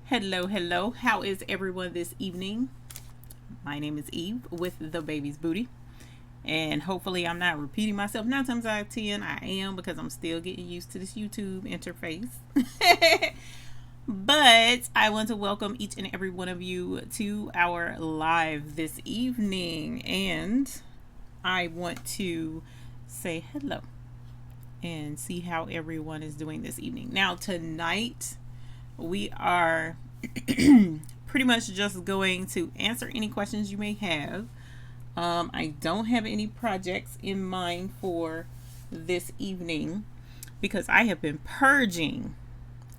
Hello, hello. How is everyone this evening? My name is Eve with the Baby's Booty. And hopefully I'm not repeating myself. 9 times out of 10 I am, because I'm still getting used to this YouTube interface. But I want to welcome each and every one of you to our live this evening. And I want to say hello and see how everyone is doing this evening. Now tonight we are pretty much just going to answer any questions you may have. I don't have any projects in mind for this evening because I have been purging.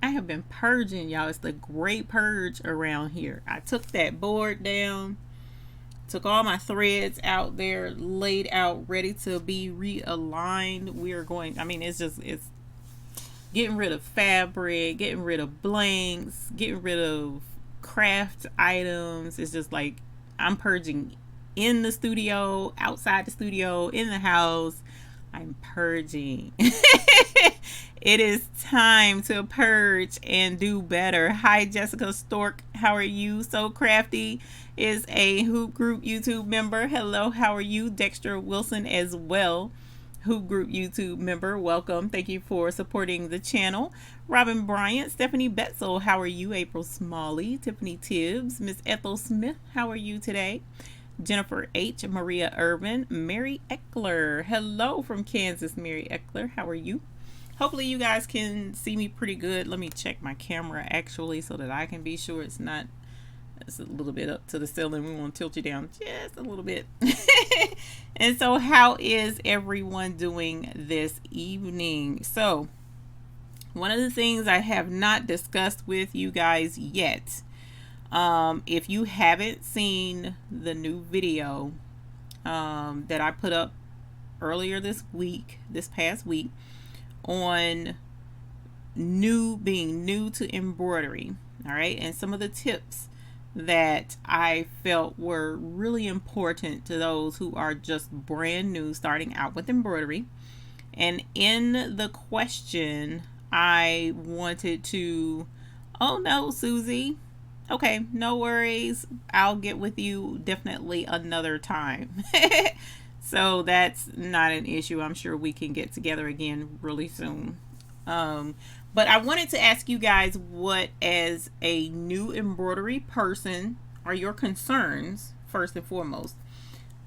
Y'all. It's the great purge around here. I took that board down, took all my threads out there, laid out, ready to be realigned. We are going, it's getting rid of fabric, getting rid of blanks, getting rid of craft items. It's just like I'm purging in the studio, outside the studio, in the house. I'm purging. It is time to purge and do better. Hi, Jessica Stork. How are you? So Crafty is a Hoop Group YouTube member. Hello, how are you? Dexter Wilson as well. Hoop Group YouTube member. Welcome. Thank you for supporting the channel. Robin Bryant, Stephanie Betzel, how are you? April Smalley, Tiffany Tibbs, Miss Ethel Smith, how are you today? Jennifer H, Maria Irvin, Mary Eckler. Hello from Kansas, Mary Eckler. How are you? Hopefully you guys can see me pretty good. Let me check my camera actually so that I can be sure it's not. It's a little bit up to the ceiling. We want to tilt you down just a little bit. And so how is everyone doing this evening? So one of the things I have not discussed with you guys yet, if you haven't seen the new video that I put up earlier this past week on being new to embroidery, all right, and some of the tips that I felt were really important to those who are just brand new starting out with embroidery. And in the question I wanted to, oh no, Susie, okay, no worries, I'll get with you definitely another time. So that's not an issue. I'm sure we can get together again really soon. But I wanted to ask you guys what, as a new embroidery person, are your concerns first and foremost,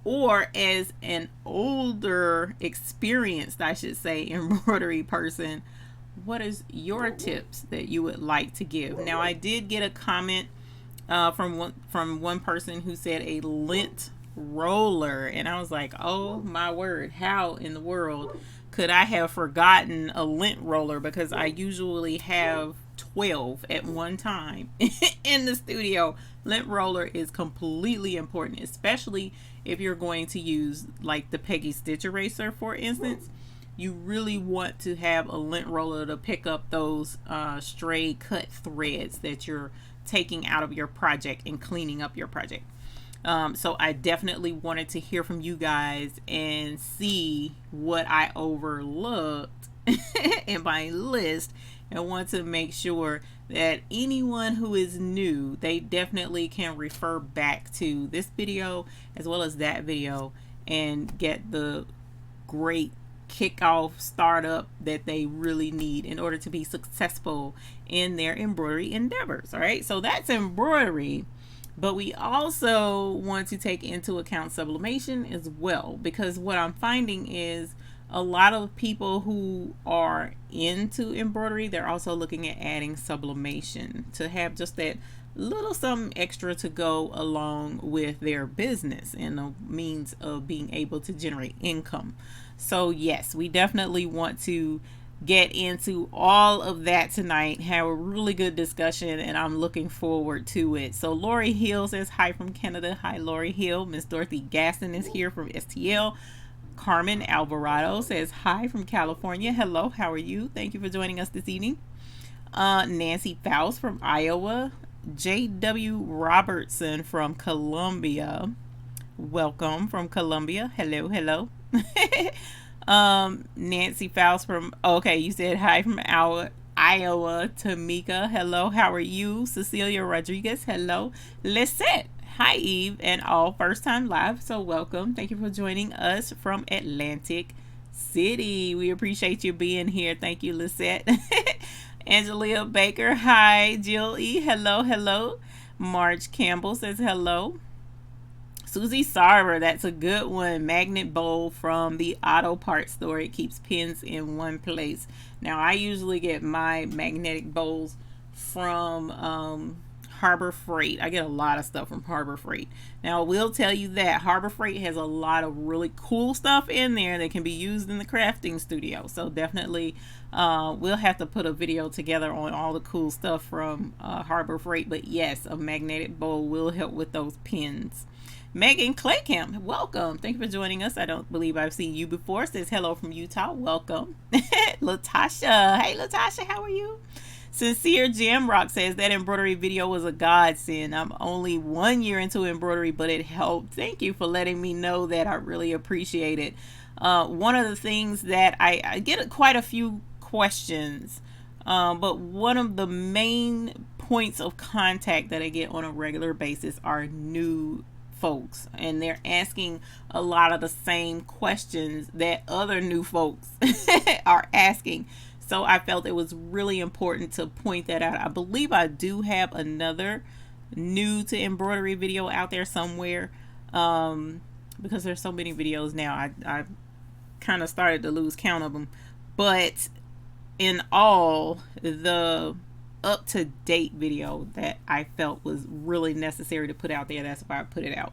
or as an older, experienced, I should say, embroidery person, what is your tips that you would like to give? Now, I did get a comment from one person who said a lint roller, and I was like, oh my word, how in the world could I have forgotten a lint roller? Because I usually have 12 at one time in the studio. Lint roller is completely important, especially if you're going to use like the Peggy Stitch eraser, for instance. You really want to have a lint roller to pick up those stray cut threads that you're taking out of your project and cleaning up your project. So I definitely wanted to hear from you guys and see what I overlooked in my list, and want to make sure that anyone who is new, they definitely can refer back to this video as well as that video and get the great kickoff startup that they really need in order to be successful in their embroidery endeavors. All right, so that's embroidery. But we also want to take into account sublimation as well, because what I'm finding is a lot of people who are into embroidery, they're also looking at adding sublimation to have just that little something extra to go along with their business and a means of being able to generate income. So yes, we definitely want to get into all of that tonight, have a really good discussion, and I'm looking forward to it. So Lori Hill says hi from Canada. Hi Lori Hill. Miss Dorothy Gaston is here from STL. Carmen Alvarado says hi from California. Hello, how are you? Thank you for joining us this evening. Nancy Faust from Iowa. J.W. Robertson from Columbia. Welcome from Columbia. Hello, hello. Nancy Faust from, okay, you said hi from Iowa. Tamika, hello, how are you? Cecilia Rodriguez, hello. Lisette, hi Eve, and all first time live, so welcome. Thank you for joining us from Atlantic City. We appreciate you being here. Thank you, Lisette. Angelia Baker, hi. Jill E, hello, hello. Marge Campbell says hello. Susie Sarver, that's a good one. Magnet bowl from the auto parts store. It keeps pins in one place. Now, I usually get my magnetic bowls from Harbor Freight. I get a lot of stuff from Harbor Freight. Now, I will tell you that Harbor Freight has a lot of really cool stuff in there that can be used in the crafting studio. So definitely we'll have to put a video together on all the cool stuff from Harbor Freight. But yes, a magnetic bowl will help with those pins. Megan Claycamp, welcome. Thank you for joining us. I don't believe I've seen you before. Says hello from Utah. Welcome. Latasha. Hey, Latasha, how are you? Sincere Jamrock says that embroidery video was a godsend. I'm only 1 year into embroidery, but it helped. Thank you for letting me know that. I really appreciate it. One of the things that I get quite a few questions, but one of the main points of contact that I get on a regular basis are new folks, and they're asking a lot of the same questions that other new folks are asking. So I felt it was really important to point that out. I believe I do have another new to embroidery video out there somewhere, because there's so many videos now. I kind of started to lose count of them, but in all, the up-to-date video that I felt was really necessary to put out there, that's why I put it out.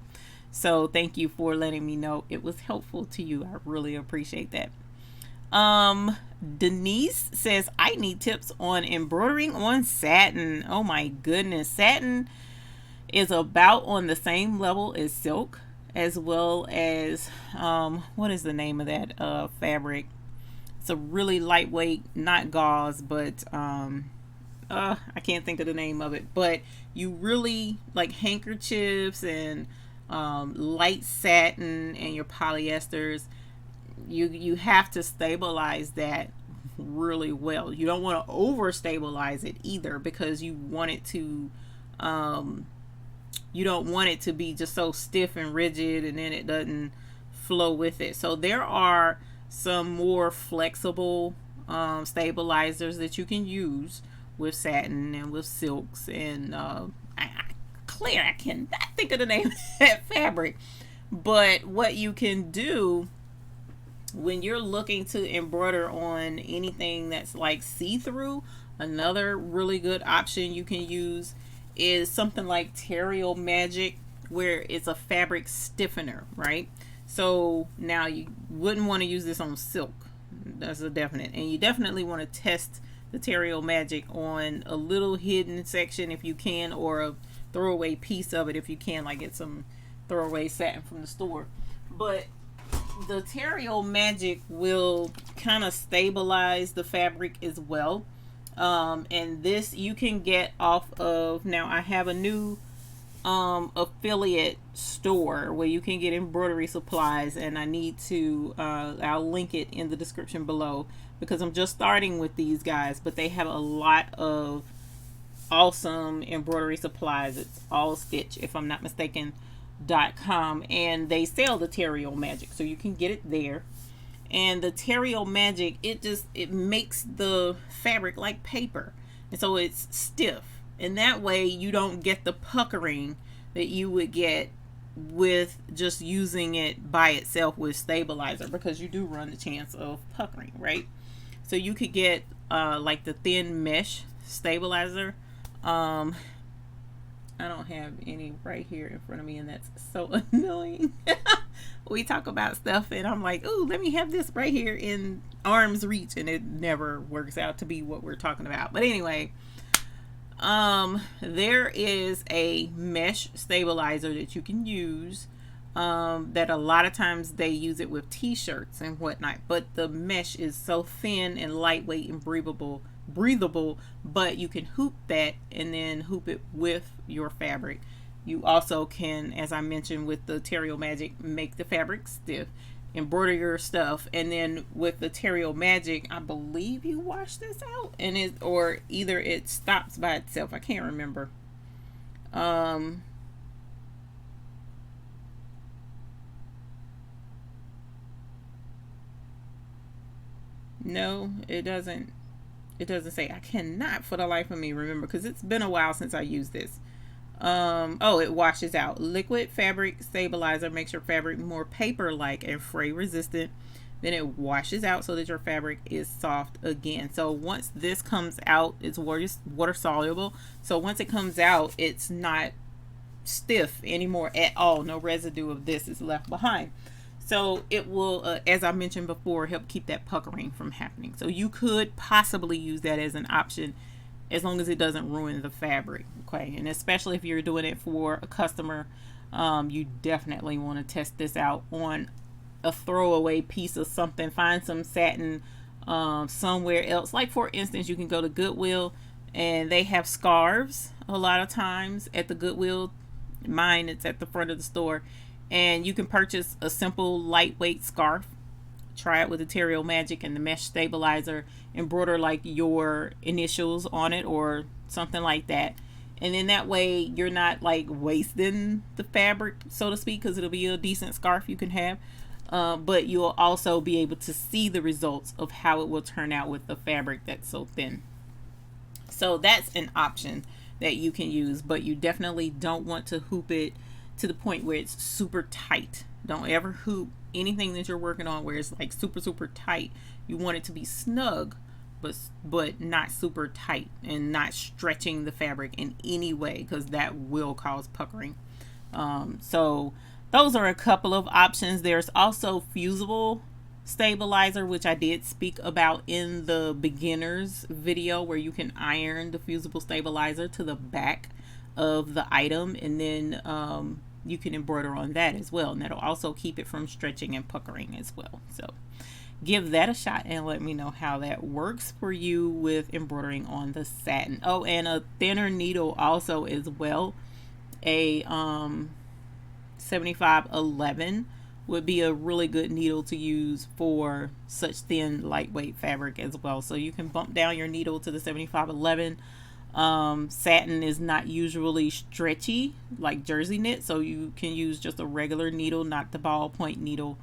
So thank you for letting me know it was helpful to you. I really appreciate that. Denise says, I need tips on embroidering on satin. Oh my goodness. Satin is about on the same level as silk, as well as what is the name of that fabric? It's a really lightweight, not gauze, but I can't think of the name of it, but you really like handkerchiefs and light satin and your polyesters, you have to stabilize that really well. You don't want to over stabilize it either, because you want it to you don't want it to be just so stiff and rigid and then it doesn't flow with it. So there are some more flexible stabilizers that you can use with satin and with silks, and Claire, I cannot think of the name of that fabric. But what you can do when you're looking to embroider on anything that's like see-through, another really good option you can use is something like Terrio Magic, where it's a fabric stiffener, right? So now you wouldn't want to use this on silk. That's a definite. And you definitely want to test the Terrio Magic on a little hidden section if you can, or a throwaway piece of it if you can, like get some throwaway satin from the store. But the Terrio Magic will kind of stabilize the fabric as well. And this you can get off of, now I have a new affiliate store where you can get embroidery supplies, and I need to I'll link it in the description below, because I'm just starting with these guys, but they have a lot of awesome embroidery supplies. It's All Stitch, if I'm not mistaken, .com, and they sell the Terrio Magic, so you can get it there. And the Terrio Magic, it makes the fabric like paper, and so it's stiff, and that way you don't get the puckering that you would get with just using it by itself with stabilizer, because you do run the chance of puckering, right? So you could get like the thin mesh stabilizer. I don't have any right here in front of me, and that's so annoying. We talk about stuff and I'm like, ooh, let me have this right here in arm's reach, and it never works out to be what we're talking about. But anyway, there is a mesh stabilizer that you can use, that a lot of times they use it with t-shirts and whatnot, but the mesh is so thin and lightweight and breathable, but you can hoop that and then hoop it with your fabric. You also can, as I mentioned with the Terrio Magic, make the fabric stiff. embroider your stuff. And then with the Terrio Magic, I believe you wash this out, and it, or either it stops by itself. I can't remember. No, it doesn't. It doesn't say. I cannot for the life of me remember, because it's been a while since I used this. Oh, it washes out. Liquid fabric stabilizer makes your fabric more paper-like and fray resistant. Then it washes out so that your fabric is soft again. So once this comes out, it's water soluble. So once it comes out, it's not stiff anymore at all. No residue of this is left behind. So it will, as I mentioned before, help keep that puckering from happening. So you could possibly use that as an option, as long as it doesn't ruin the fabric. Okay, and especially if you're doing it for a customer, you definitely want to test this out on a throwaway piece of something. Find some satin somewhere else. Like, for instance, you can go to Goodwill, and they have scarves a lot of times at the Goodwill. Mine, it's at the front of the store, and you can purchase a simple lightweight scarf. Try it with the Terrio Magic and the mesh stabilizer. Embroider like your initials on it or something like that, and then that way you're not like wasting the fabric, so to speak, because it'll be a decent scarf you can have. But you'll also be able to see the results of how it will turn out with the fabric that's so thin. So that's an option that you can use, but you definitely don't want to hoop it to the point where it's super tight. Don't ever hoop anything that you're working on where it's like super tight. You want it to be snug, but not super tight, and not stretching the fabric in any way, because that will cause puckering. So those are a couple of options. There's also fusible stabilizer, which I did speak about in the beginners video, where you can iron the fusible stabilizer to the back of the item, and then you can embroider on that as well, and that'll also keep it from stretching and puckering as well. So give that a shot and let me know how that works for you with embroidering on the satin. Oh, and a thinner needle also as well. A 7511 would be a really good needle to use for such thin, lightweight fabric as well. So you can bump down your needle to the 7511. Satin is not usually stretchy like jersey knit, so you can use just a regular needle, not the ballpoint needle.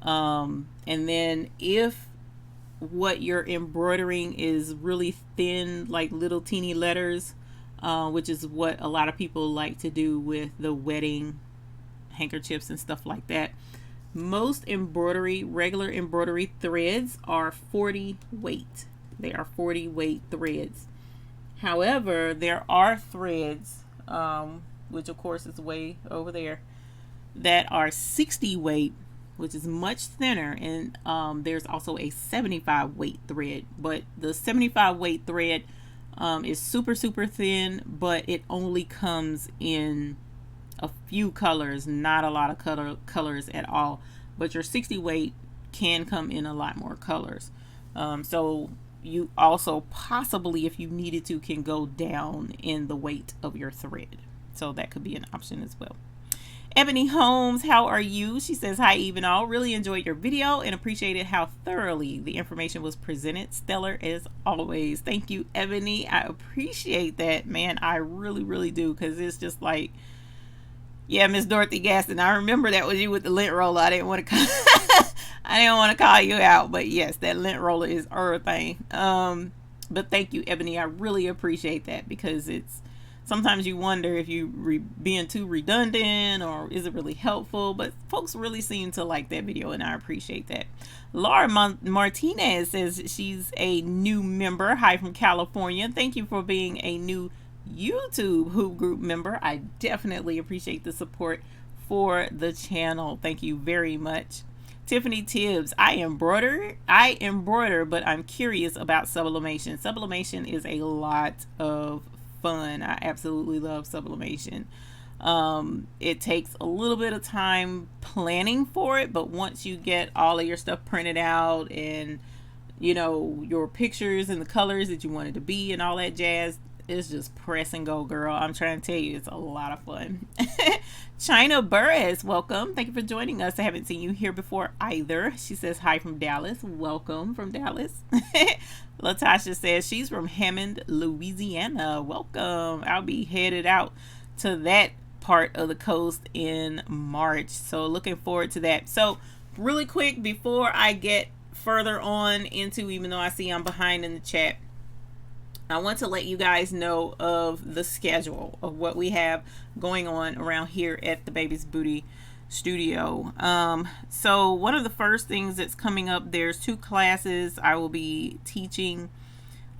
And then if what you're embroidering is really thin, like little teeny letters, which is what a lot of people like to do with the wedding handkerchiefs and stuff like that, most regular embroidery threads are 40 weight. They are 40 weight threads. However, there are threads, which of course is way over there, that are 60 weight, which is much thinner, and there's also a 75 weight thread. But the 75 weight thread is super thin, but it only comes in a few colors, not a lot of colors at all. But your 60 weight can come in a lot more colors. So you also possibly, if you needed to, can go down in the weight of your thread. So that could be an option as well. Ebony Holmes, how are you? She says, hi, even all. Really enjoyed your video and appreciated how thoroughly the information was presented. Stellar as always. Thank you, Ebony. I appreciate that, man. I really do, because it's just like, yeah, Miss Dorothy Gaston, I remember that was you with the lint roller. I didn't want to call you out, but yes, that lint roller is everything. But thank you, Ebony. I really appreciate that, because it's sometimes you wonder if you being too redundant or is it really helpful, but folks really seem to like that video, and I appreciate that. Laura Martinez says she's a new member. Hi from California. Thank you for being a new YouTube Hoop Group member. I definitely appreciate the support for the channel. Thank you very much. Tiffany Tibbs, I embroider, but I'm curious about sublimation. Sublimation is a lot of fun. I absolutely love sublimation. It takes a little bit of time planning for it, but once you get all of your stuff printed out and you know your pictures and the colors that you want it to be and all that jazz, it's just press and go, girl. I'm trying to tell you, it's a lot of fun. China Burris, welcome. Thank you for joining us. I haven't seen you here before either. She says hi from Dallas. Welcome from Dallas. Latasha says she's from Hammond, Louisiana. Welcome. I'll be headed out to that part of the coast in March, so looking forward to that. So really quick before I get further on into, even though I see I'm behind in the chat, I want to let you guys know of the schedule of what we have going on around here at the Baby's Booty Studio. So one of the first things that's coming up, there's 2 classes I will be teaching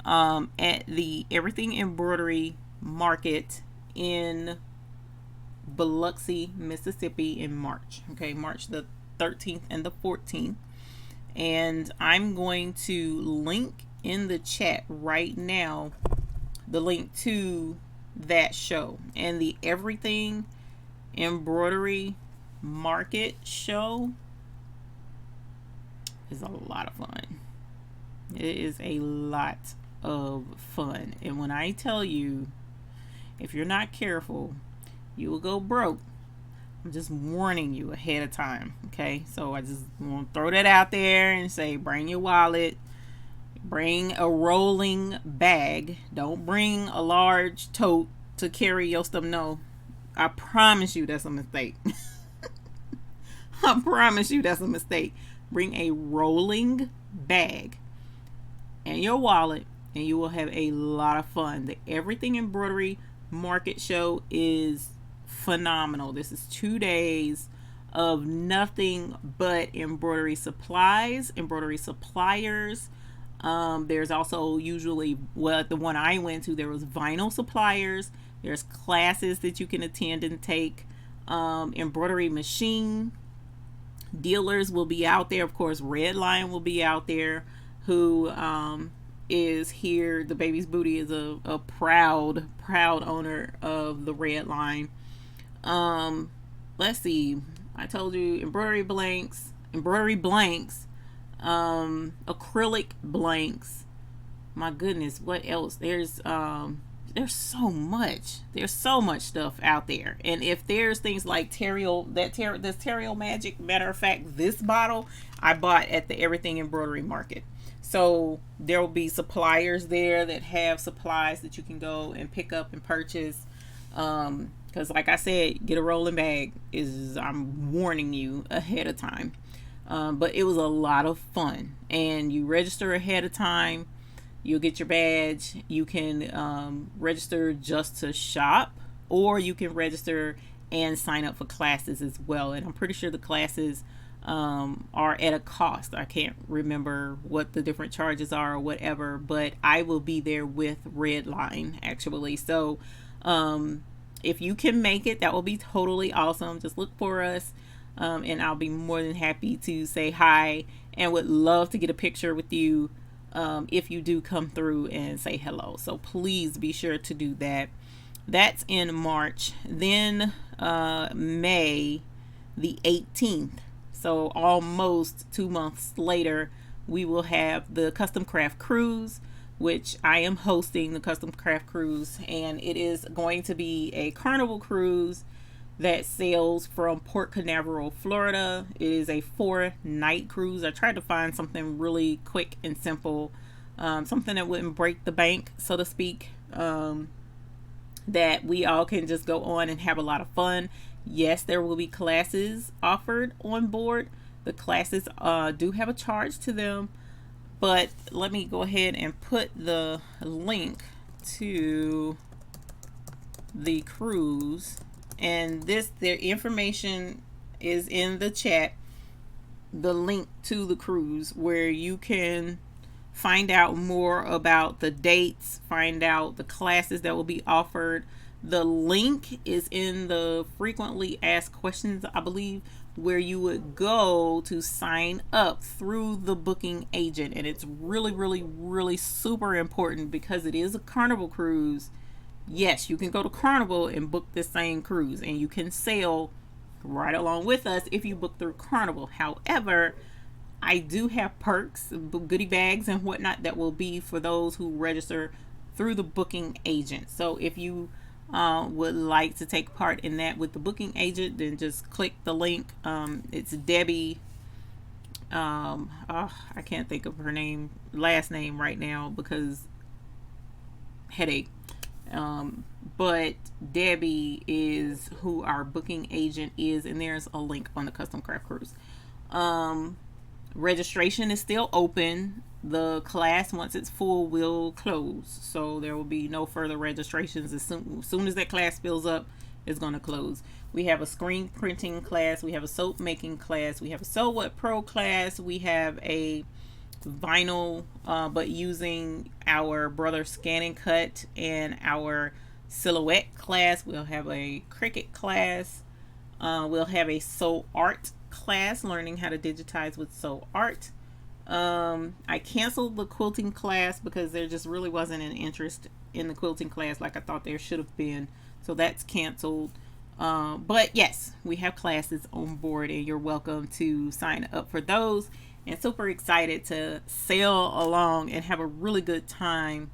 at the Everything Embroidery Market in Biloxi, Mississippi in March. Okay, March the 13th and the 14th. And I'm going to link in the chat right now the link to that show. And the Everything Embroidery Market show is a lot of fun. It is a lot of fun. And when I tell you, if you're not careful, you will go broke. I'm just warning you ahead of time. Okay, so I just want to throw that out there and say, bring your wallet. Bring a rolling bag. Don't bring a large tote to carry your stuff. No, I promise you that's a mistake. I promise you that's a mistake. Bring a rolling bag and your wallet, and you will have a lot of fun. The Everything Embroidery Market show is phenomenal. This is 2 days of nothing but embroidery supplies, embroidery suppliers. There's also usually, well, the one I went to, there was vinyl suppliers. There's classes that you can attend and take. Embroidery machine dealers will be out there. Of course, Red Lion will be out there, who is here. The Baby's Booty is a proud owner of the Red Line. Let's see. I told you embroidery blanks, acrylic blanks. My goodness, what else? There's so much stuff out there. And if there's things like this Terrio Magic, matter of fact, this bottle I bought at the Everything Embroidery Market. So there will be suppliers there that have supplies that you can go and pick up and purchase. Because like I said, get a rolling bag. I'm warning you ahead of time. But it was a lot of fun, and you register ahead of time. You'll get your badge. You can register just to shop, or you can register and sign up for classes as well. And I'm pretty sure the classes are at a cost. I can't remember what the different charges are or whatever, but I will be there with Red Line actually. So if you can make it, that will be totally awesome. Just look for us. And I'll be more than happy to say hi, and would love to get a picture with you if you do come through and say hello. So please be sure to do that. That's in March. Then May the 18th, so almost 2 months later, we will have the Custom Craft Cruise, which I am hosting the Custom Craft Cruise, and it is going to be a carnival cruise that sails from Port Canaveral, Florida. It is a 4-night cruise. I tried to find something really quick and simple, something that wouldn't break the bank, so to speak, that we all can just go on and have a lot of fun. Yes, there will be classes offered on board. The classes do have a charge to them, but let me go ahead and put the link to the cruise. And their information is in the chat, the link to the cruise, where you can find out more about the dates, find out the classes that will be offered. The link is in the frequently asked questions, I believe, where you would go to sign up through the booking agent. And it's really super important, because it is a carnival cruise. Yes, you can go to Carnival and book the same cruise, and you can sail right along with us if you book through Carnival. However, I do have perks, goodie bags and whatnot that will be for those who register through the booking agent. So if you would like to take part in that with the booking agent, then just click the link. It's Debbie. I can't think of her last name right now because headache. But Debbie is who our booking agent is, and there's a link on the Custom Craft Cruise. Registration is still open. The class, once it's full, will close, so there will be no further registrations. As soon as that class fills up, it's going to close. We have a screen printing class, we have a soap making class, we have a Sew What Pro class, we have a vinyl but using our Brother Scan and Cut, and our silhouette class. We'll have a Cricut class. We'll have a Sew Art class, learning how to digitize with Sew Art. I canceled the quilting class because there just really wasn't an interest in the quilting class like I thought there should have been, so that's canceled. But yes, we have classes on board, and you're welcome to sign up for those. And super excited to sail along and have a really good time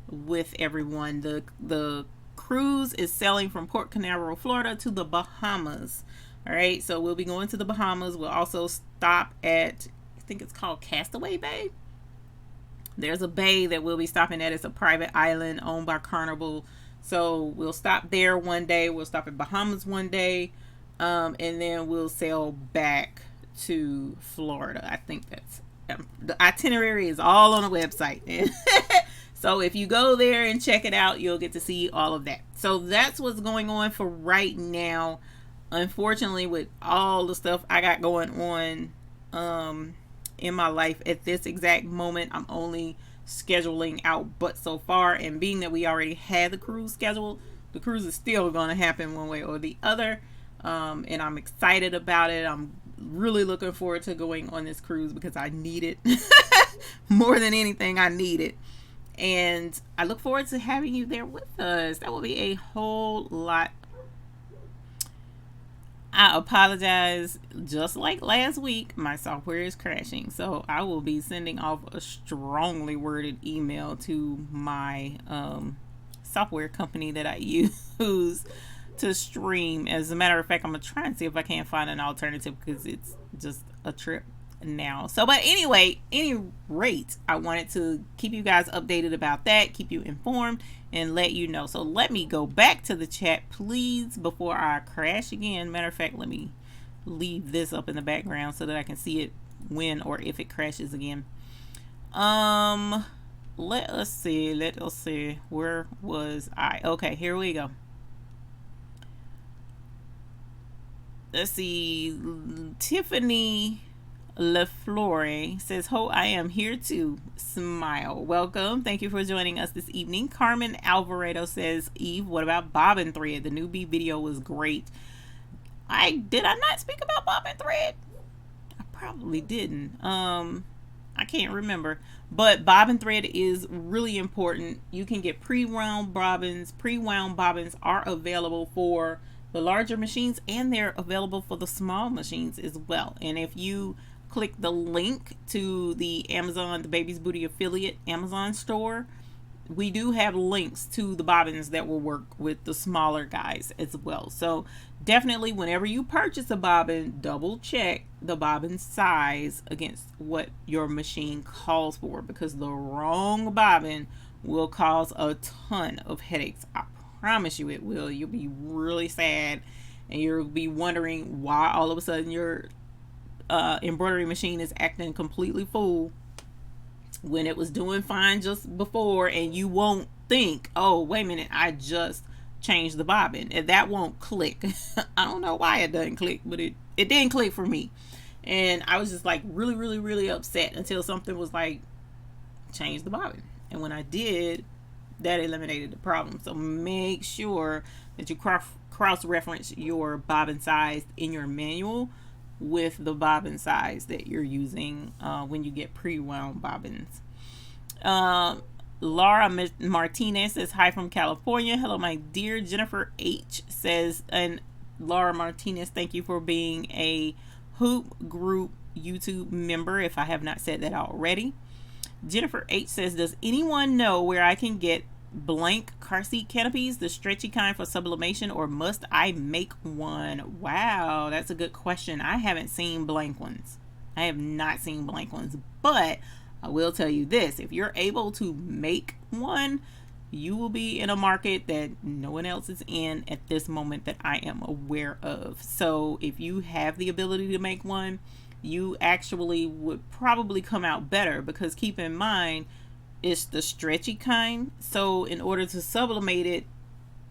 with everyone. The cruise is sailing from Port Canaveral, Florida to the Bahamas. All right, so we'll be going to the Bahamas. We'll also stop at, I think it's called Castaway Bay. There's a bay that we'll be stopping at. It's a private island owned by Carnival. So we'll stop there one day. We'll stop at Bahamas one day. And then we'll sail back to Florida. I think that's the itinerary is all on the website. So if you go there and check it out, you'll get to see all of that. So that's what's going on for right now. Unfortunately, with all the stuff I got going on in my life at this exact moment, I'm only scheduling out but so far, and being that we already had the cruise scheduled, the cruise is still going to happen one way or the other. And I'm excited about it. I'm really looking forward to going on this cruise because I need it more than anything. I need it, and I look forward to having you there with us. That will be a whole lot. I apologize, just like last week, my software is crashing, so I will be sending off a strongly worded email to my software company that I use to stream. As a matter of fact, I'm gonna try and see if I can find an alternative because it's just a trip now. So, but anyway, any rate, I wanted to keep you guys updated about that, keep you informed, and let you know. So let me go back to the chat, please, before I crash again. Matter of fact, let me leave this up in the background so that I can see it when or if it crashes again. Let us see. Where was I? Okay, here we go. Let's see. Tiffany LaFlore says, "Ho, I am here to smile. Welcome. Thank you for joining us this evening." Carmen Alvarado says, "Eve, what about bobbin thread? The newbie video was great." Did I not speak about bobbin thread? I probably didn't. I can't remember. But bobbin thread is really important. You can get pre-wound bobbins. Pre-wound bobbins are available for the larger machines, and they're available for the small machines as well. And if you click the link to the Amazon, the Baby's Booty Affiliate Amazon store, we do have links to the bobbins that will work with the smaller guys as well. So definitely, whenever you purchase a bobbin, double check the bobbin size against what your machine calls for, because the wrong bobbin will cause a ton of headaches. I promise you it will. You'll be really sad, and you'll be wondering why all of a sudden your embroidery machine is acting completely fool when it was doing fine just before, and you won't think, oh, wait a minute, I just changed the bobbin, and that won't click. I don't know why it doesn't click, but it didn't click for me, and I was just like really upset until something was like, change the bobbin, and when I did, that eliminated the problem. So make sure that you cross-reference your bobbin size in your manual with the bobbin size that you're using when you get pre-wound bobbins. Laura Martinez says, "Hi from California." Hello, my dear. Jennifer H says, and Laura Martinez, thank you for being a Hoop Group YouTube member, if I have not said that already. Jennifer H says, "Does anyone know where I can get blank car seat canopies, the stretchy kind for sublimation, or must I make one? Wow, that's a good question. I haven't seen blank ones. I have not seen blank ones, but I will tell you this: if you're able to make one, you will be in a market that no one else is in at this moment that I am aware of. So if you have the ability to make one, you actually would probably come out better, because keep in mind, it's the stretchy kind. So in order to sublimate it,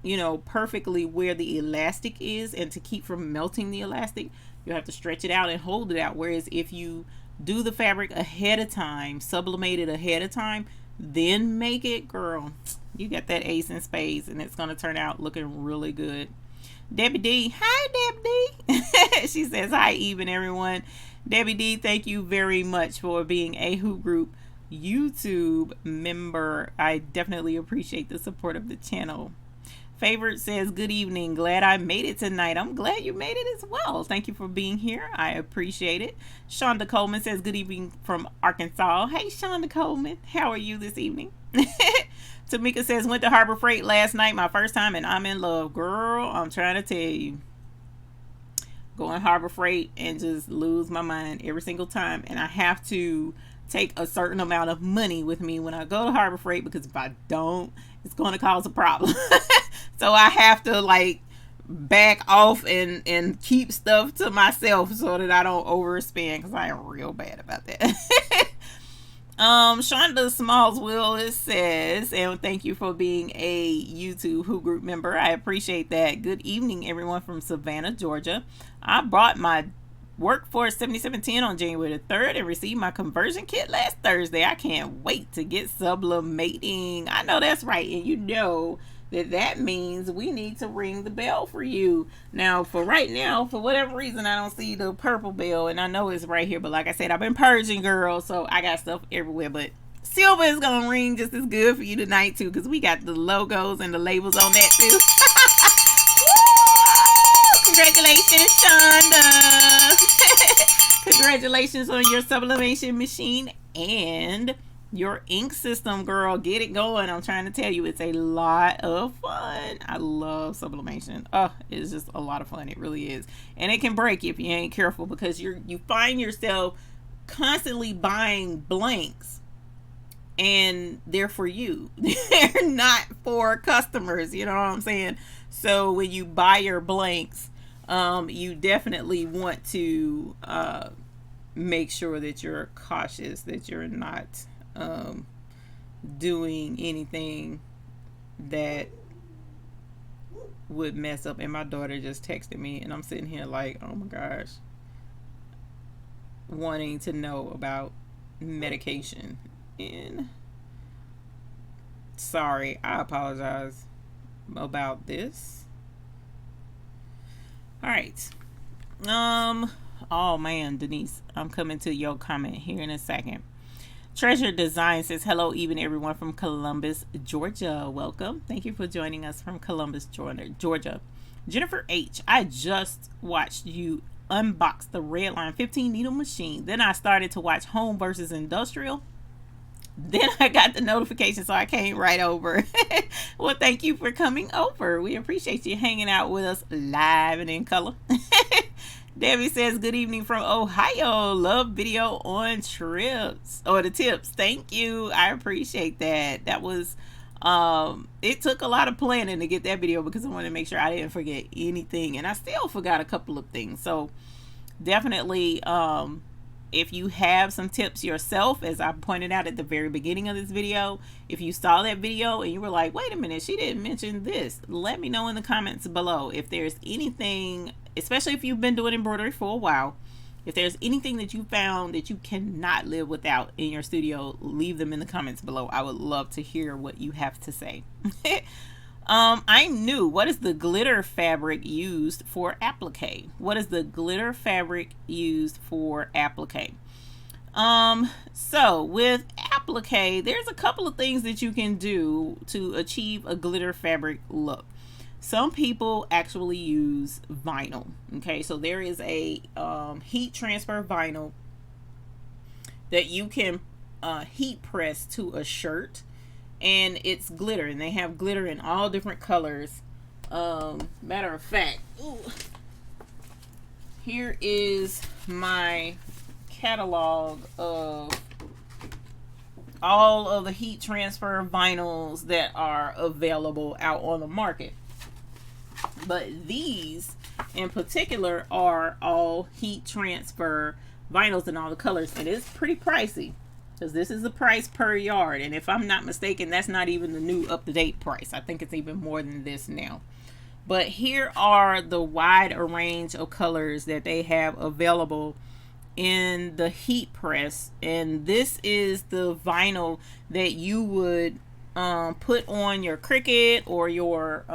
you know, perfectly where the elastic is, and to keep from melting the elastic, you have to stretch it out and hold it out. Whereas if you do the fabric ahead of time, sublimate it ahead of time, then make it, girl, you got that ace in spades, and it's going to turn out looking really good. Debbie D, hi Debbie D. She says, hi even everyone. Debbie D, thank you very much for being a Hoop Group YouTube member. I definitely appreciate the support of the channel. Favorite says, good evening, glad I made it tonight. I'm glad you made it as well. Thank you for being here, I appreciate it. Shonda Coleman says, good evening from Arkansas. Hey Shonda Coleman, how are you this evening? Tamika says, went to Harbor Freight last night, my first time, and I'm in love. Girl, I'm trying to tell you, going Harbor Freight and just lose my mind every single time. And I have to take a certain amount of money with me when I go to Harbor Freight, because if I don't, it's going to cause a problem. So I have to like back off and keep stuff to myself so that I don't overspend, because I am real bad about that. Shonda Smalls Will says, and thank you for being a YouTube Who Group member. I appreciate that. Good evening, everyone from Savannah, Georgia. I bought my Workforce 7710 on January the 3rd and received my conversion kit last Thursday. I can't wait to get sublimating. I know that's right, and you know that means we need to ring the bell for you. Now, for right now, for whatever reason, I don't see the purple bell, and I know it's right here, but like I said, I've been purging, girl, so I got stuff everywhere. But silver is gonna ring just as good for you tonight too, because we got the logos and the labels on that too. Congratulations, Shonda. Congratulations on your sublimation machine and your ink system, girl. Get it going. I'm trying to tell you, it's a lot of fun. I love sublimation. Oh, it's just a lot of fun. It really is. And it can break you if you ain't careful, because you find yourself constantly buying blanks, and they're for you. They're not for customers. You know what I'm saying? So when you buy your blanks, you definitely want to make sure that you're cautious, that you're not doing anything that would mess up. And my daughter just texted me, and I'm sitting here like, oh my gosh, wanting to know about medication. And sorry, I apologize about this. All right. Oh man, Denise, I'm coming to your comment here in a second. Treasure Design says, hello even everyone from Columbus, Georgia. Welcome. Thank you for joining us from Columbus, Georgia. Jennifer H, I just watched you unbox the Redline 15 needle machine. Then I started to watch Home versus Industrial. Then I got the notification, so I came right over. Well, thank you for coming over. We appreciate you hanging out with us live and in color. Debbie says, good evening from Ohio. Love video on trips or the tips. Thank you. I appreciate that. That was, it took a lot of planning to get that video, because I wanted to make sure I didn't forget anything. And I still forgot a couple of things. So definitely, if you have some tips yourself, as I pointed out at the very beginning of this video, if you saw that video and you were like, wait a minute, she didn't mention this, let me know in the comments below. If there's anything, especially if you've been doing embroidery for a while, if there's anything that you found that you cannot live without in your studio, leave them in the comments below. I would love to hear what you have to say. I'm new. What is the glitter fabric used for applique? What is the glitter fabric used for applique? So with applique, there's a couple of things that you can do to achieve a glitter fabric look. Some people actually use vinyl. Okay, so there is a heat transfer vinyl that you can heat press to a shirt, and it's glitter, and they have glitter in all different colors. Matter of fact, here is my catalog of all of the heat transfer vinyls that are available out on the market. But these in particular are all heat transfer vinyls in all the colors, and it's pretty pricey because this is the price per yard, and if I'm not mistaken, that's not even the new up-to-date price. I think it's even more than this now. But here are the wide range of colors that they have available in the heat press, and this is the vinyl that you would put on your Cricut or your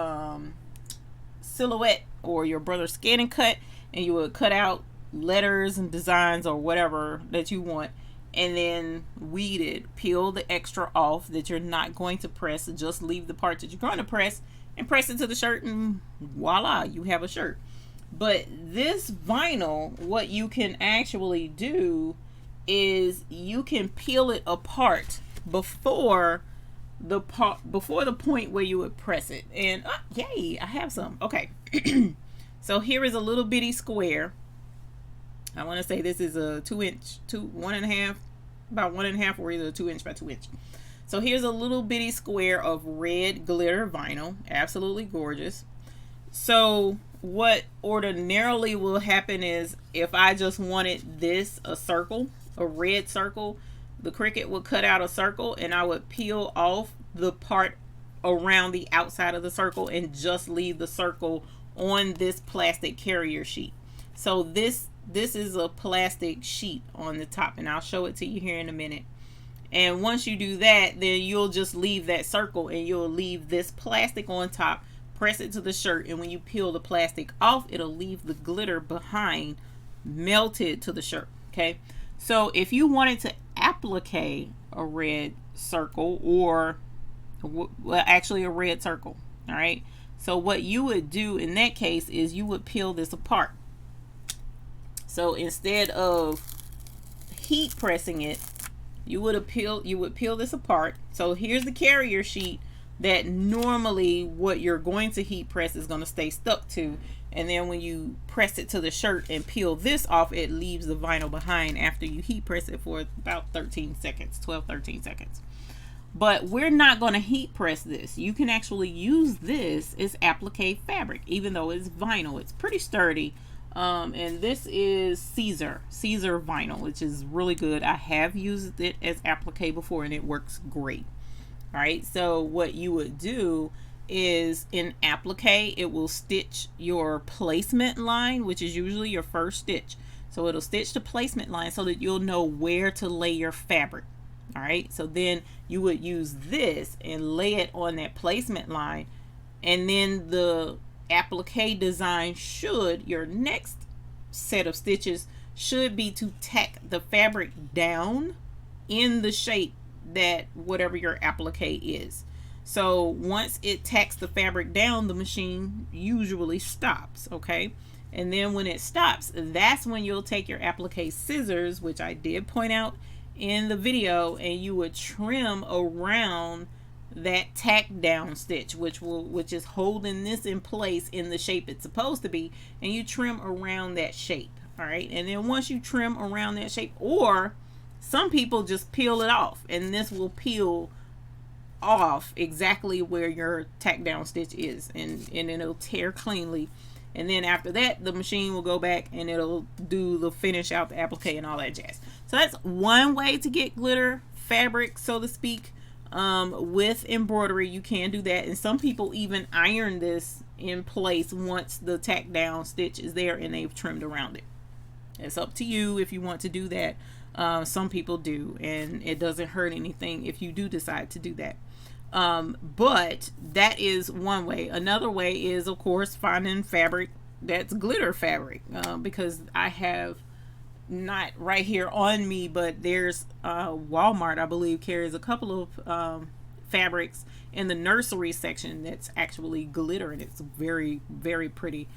Silhouette or your Brother Scan and Cut, and you would cut out letters and designs or whatever that you want, and then weed it, peel the extra off that you're not going to press, just leave the part that you're going to press and press it to the shirt, and voila, you have a shirt. But this vinyl, what you can actually do is you can peel it apart before the point where you would press it. And yay, I have some. Okay. So here is a little bitty square. I want to say this is a 2-inch, 1.5, about 1.5, or either a 2-inch by 2-inch. So here's a little bitty square of red glitter vinyl. Absolutely gorgeous. So what ordinarily will happen is, if I just wanted this a circle, a red circle, the Cricut would cut out a circle, and I would peel off the part around the outside of the circle and just leave the circle on this plastic carrier sheet. So this is a plastic sheet on the top, and I'll show it to you here in a minute. And once you do that, then you'll just leave that circle, and you'll leave this plastic on top, press it to the shirt, and when you peel the plastic off, it'll leave the glitter behind, melted to the shirt. Okay, so if you wanted to applique a red circle, or well, actually a red circle, all right, so what you would do in that case is you would peel this apart. So instead of heat pressing it, you would peel this apart. So here's the carrier sheet that normally what you're going to heat press is going to stay stuck to, and then when you press it to the shirt and peel this off, it leaves the vinyl behind after you heat press it for about 13 seconds, 12-13 seconds. But we're not going to heat press this. You can actually use this as applique fabric, even though it's vinyl. It's pretty sturdy. And this is Caesar vinyl, which is really good. I have used it as applique before, and it works great. All right, so what you would do is in applique, it will stitch your placement line, which is usually your first stitch. So it'll stitch the placement line so that you'll know where to lay your fabric. All right, so then you would use this and lay it on that placement line, and then the applique design your next set of stitches should be to tack the fabric down in the shape that whatever your applique is. So once it tacks the fabric down, the machine usually stops. Okay, and then when it stops, that's when you'll take your applique scissors, which I did point out in the video, and you would trim around that tack down stitch, which is holding this in place in the shape it's supposed to be, and you trim around that shape. All right, and then once you trim around that shape, or some people just peel it off, and this will peel off exactly where your tack down stitch is, and it'll tear cleanly. And then after that, the machine will go back and it'll do the finish out the applique and all that jazz. So that's one way to get glitter fabric, so to speak. With embroidery, you can do that, and some people even iron this in place once the tack down stitch is there and they've trimmed around it. It's up to you if you want to do that. Some people do, and it doesn't hurt anything if you do decide to do that. But that is one way. Another way is, of course, finding fabric that's glitter fabric, because I have, not right here on me, but there's Walmart, I believe, carries a couple of fabrics in the nursery section that's actually glitter, and it's very, very pretty.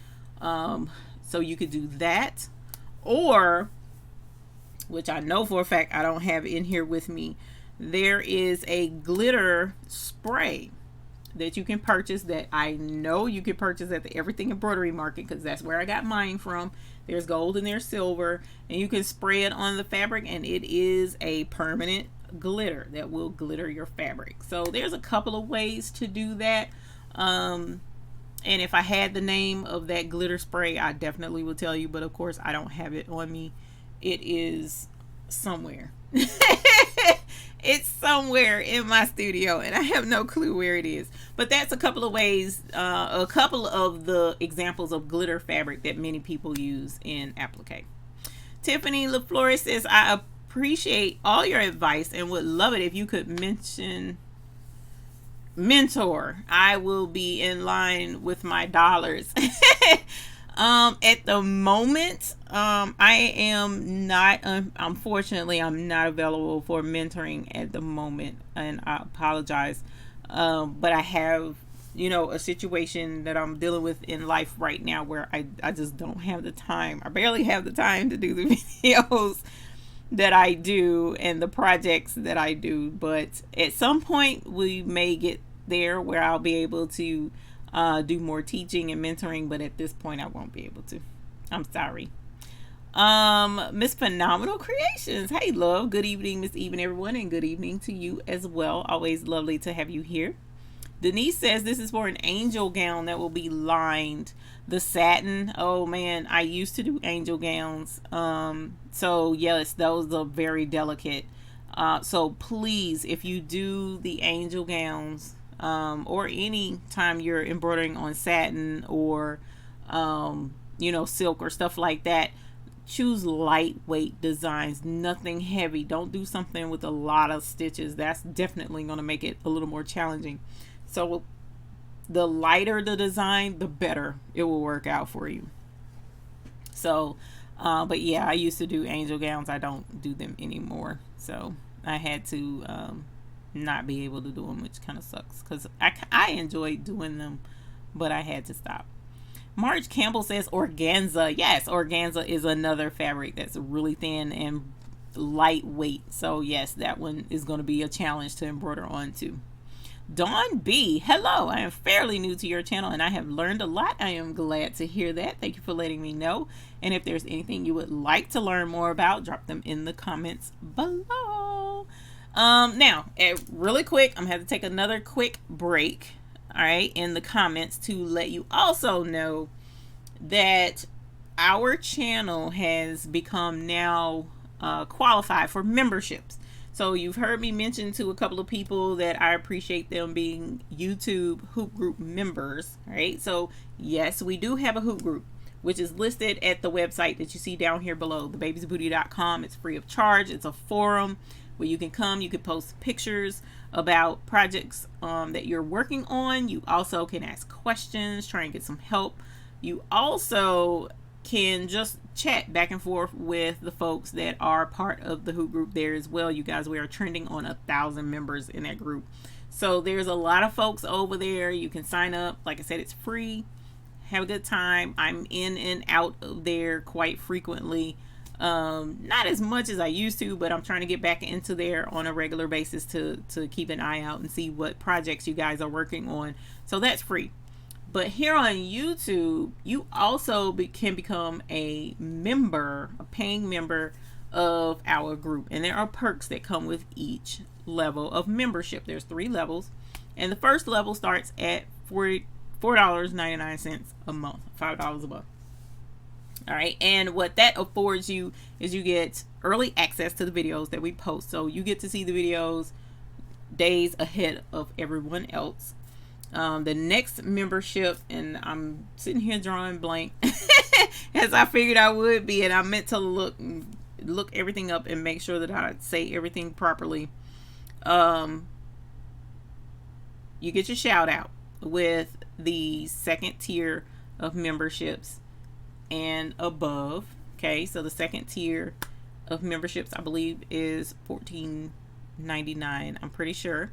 So you could do that, or, which I know for a fact I don't have in here with me, there is a glitter spray that you can purchase, that I know you can purchase at the Everything Embroidery Market, because that's where I got mine from. There's gold and there's silver, and you can spray it on the fabric, and it is a permanent glitter that will glitter your fabric. So there's a couple of ways to do that. And if I had the name of that glitter spray, I definitely would tell you, but of course I don't have it on me. It is somewhere. It's somewhere in my studio, and I have no clue where it is. But that's a couple of ways, a couple of the examples of glitter fabric that many people use in applique. Tiffany LaFleur says, I appreciate all your advice and would love it if you could mention mentor. I will be in line with my dollars. At the moment, I am not, unfortunately, I'm not available for mentoring at the moment, and I apologize. But I have, a situation that I'm dealing with in life right now where I just don't have the time. I barely have the time to do the videos that I do and the projects that I do. But at some point, we may get there where I'll be able to do more teaching and mentoring, but at this point I won't be able to. I'm sorry. Miss Phenomenal Creations, hey love, good evening Miss Even everyone, and good evening to you as well. Always lovely to have you here. Denise says this is for an angel gown that will be lined. The satin, oh man, I used to do angel gowns. So yes, those are very delicate. So please, if you do the angel gowns, or any time you're embroidering on satin or silk or stuff like that, choose lightweight designs, nothing heavy. Don't do something with a lot of stitches. That's definitely going to make it a little more challenging. So the lighter the design, the better it will work out for you. So but yeah, I used to do angel gowns. I don't do them anymore, so I had to not be able to do them, which kind of sucks because I enjoyed doing them, but I had to stop. Marge Campbell says organza. Yes, organza is another fabric that's really thin and lightweight. So yes, that one is going to be a challenge to embroider on too. Dawn B, hello. I am fairly new to your channel and I have learned a lot. I am glad to hear that. Thank you for letting me know. And if there's anything you would like to learn more about, drop them in the comments below. Now, really quick, I'm gonna have to take another quick break, all right, in the comments to let you also know that our channel has become now qualified for memberships. So you've heard me mention to a couple of people that I appreciate them being YouTube Hoop Group members, right? So yes, we do have a Hoop Group, which is listed at the website that you see down here below, thebabiesbooty.com. It's free of charge. It's a forum where you can come, you can post pictures about projects that you're working on. You also can ask questions, try and get some help. You also can just chat back and forth with the folks that are part of the Hoop Group there as well. You guys, we are trending on 1,000 members in that group. So there's a lot of folks over there. You can sign up. Like I said, it's free. Have a good time. I'm in and out of there quite frequently. Not as much as I used to, but I'm trying to get back into there on a regular basis to keep an eye out and see what projects you guys are working on. So that's free. But here on YouTube, you also can become a member, a paying member of our group. And there are perks that come with each level of membership. There's 3 levels. And the first level starts at $4.99 a month, $5 a month. All right, and what that affords you is you get early access to the videos that we post. So you get to see the videos days ahead of everyone else. The next membership, and I'm sitting here drawing blank as I figured I would be, and I meant to look everything up and make sure that I say everything properly. You get your shout out with the second tier of memberships and above. Okay, so the second tier of memberships, I believe, is $14.99, I'm pretty sure.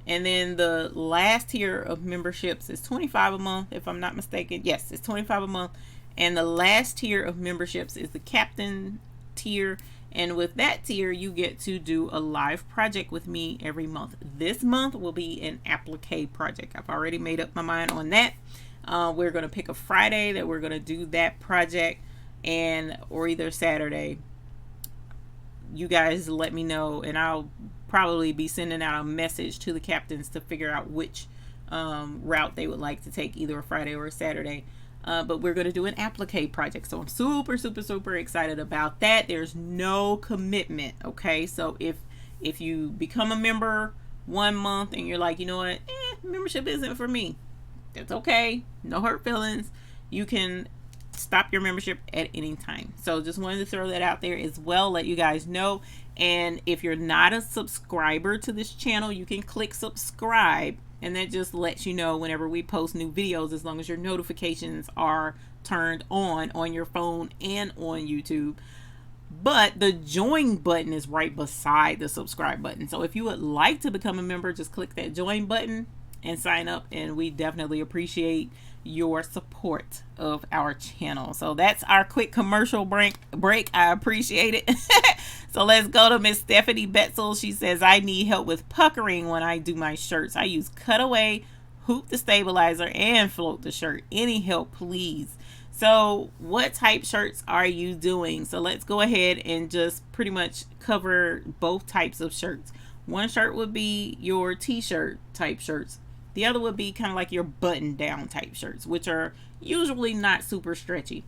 And then the last tier of memberships is $25 a month, if I'm not mistaken. Yes, it's $25 a month. And the last tier of memberships is the captain tier, And with that tier, you get to do a live project with me every month. This month will be an applique project. I've already made up my mind on that. We're going to pick a Friday that we're going to do that project, or either Saturday. You guys let me know, and I'll probably be sending out a message to the captains to figure out which route they would like to take, either a Friday or a Saturday. But we're going to do an applique project. So I'm super, super, super excited about that. There's no commitment. Okay. So if you become a member 1 month and you're like, you know what, membership isn't for me, that's okay. No hurt feelings. You can stop your membership at any time. So just wanted to throw that out there as well, let you guys know. And if you're not a subscriber to this channel, you can click subscribe, and that just lets you know whenever we post new videos, as long as your notifications are turned on your phone and on YouTube. But the join button is right beside the subscribe button. So if you would like to become a member, just click that join button and sign up, and we definitely appreciate your support of our channel. So that's our quick commercial break. I appreciate it. So let's go to Miss Stephanie Betzel. She says, I need help with puckering when I do my shirts. I use cutaway, hoop the stabilizer, and float the shirt. Any help, please? So what type shirts are you doing? So let's go ahead and just pretty much cover both types of shirts. One shirt would be your t-shirt type shirts. The other would be kind of like your button down type shirts, which are usually not super stretchy.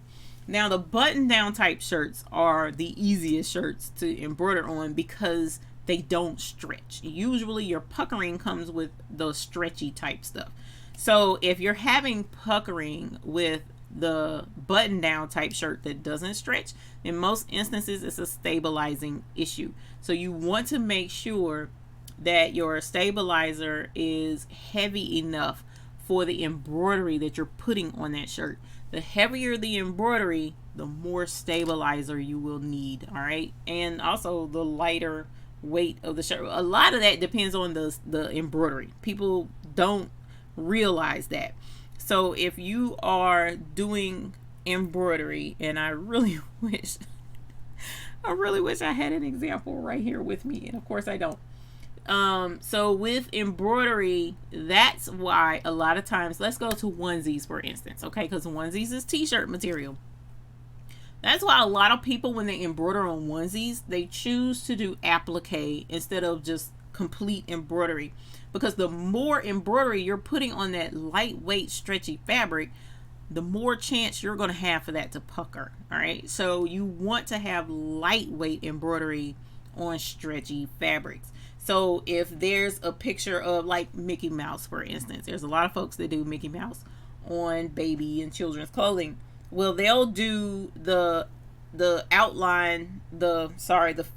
Now the button down type shirts are the easiest shirts to embroider on because they don't stretch. Usually your puckering comes with the stretchy type stuff. So if you're having puckering with the button down type shirt that doesn't stretch, in most instances it's a stabilizing issue. So you want to make sure that your stabilizer is heavy enough for the embroidery that you're putting on that shirt. The heavier the embroidery, the more stabilizer you will need. All right. And also the lighter weight of the shirt. A lot of that depends on the embroidery. People don't realize that. So if you are doing embroidery, and I really wish I had an example right here with me, and of course I don't. So with embroidery, that's why a lot of times, let's go to onesies for instance, okay, because onesies is t-shirt material. That's why a lot of people, when they embroider on onesies, they choose to do applique instead of just complete embroidery, because the more embroidery you're putting on that lightweight stretchy fabric, the more chance you're going to have for that to pucker. All right, so you want to have lightweight embroidery on stretchy fabrics. So if there's a picture of like Mickey Mouse, for instance, there's a lot of folks that do Mickey Mouse on baby and children's clothing. Well, they'll do the outline, the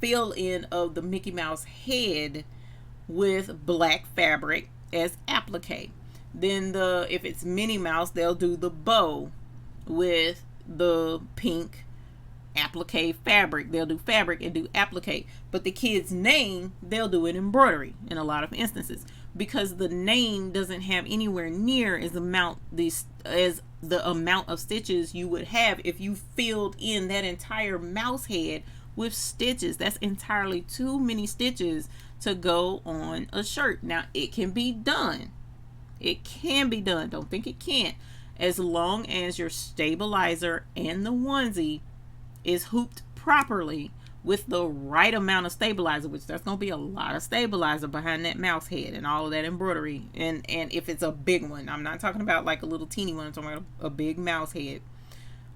fill in of the Mickey Mouse head with black fabric as applique. Then if it's Minnie Mouse, they'll do the bow with the pink applique fabric. They'll do fabric and do applique. But the kid's name, they'll do an embroidery in a lot of instances, because the name doesn't have anywhere near as the amount of stitches you would have if you filled in that entire mouse head with stitches. That's entirely too many stitches to go on a shirt. Now it can be done. It can be done. Don't think it can't. As long as your stabilizer and the onesie is hooped properly with the right amount of stabilizer, which that's going to be a lot of stabilizer behind that mouse head and all of that embroidery. And if it's a big one, I'm not talking about like a little teeny one, I'm talking about a big mouse head.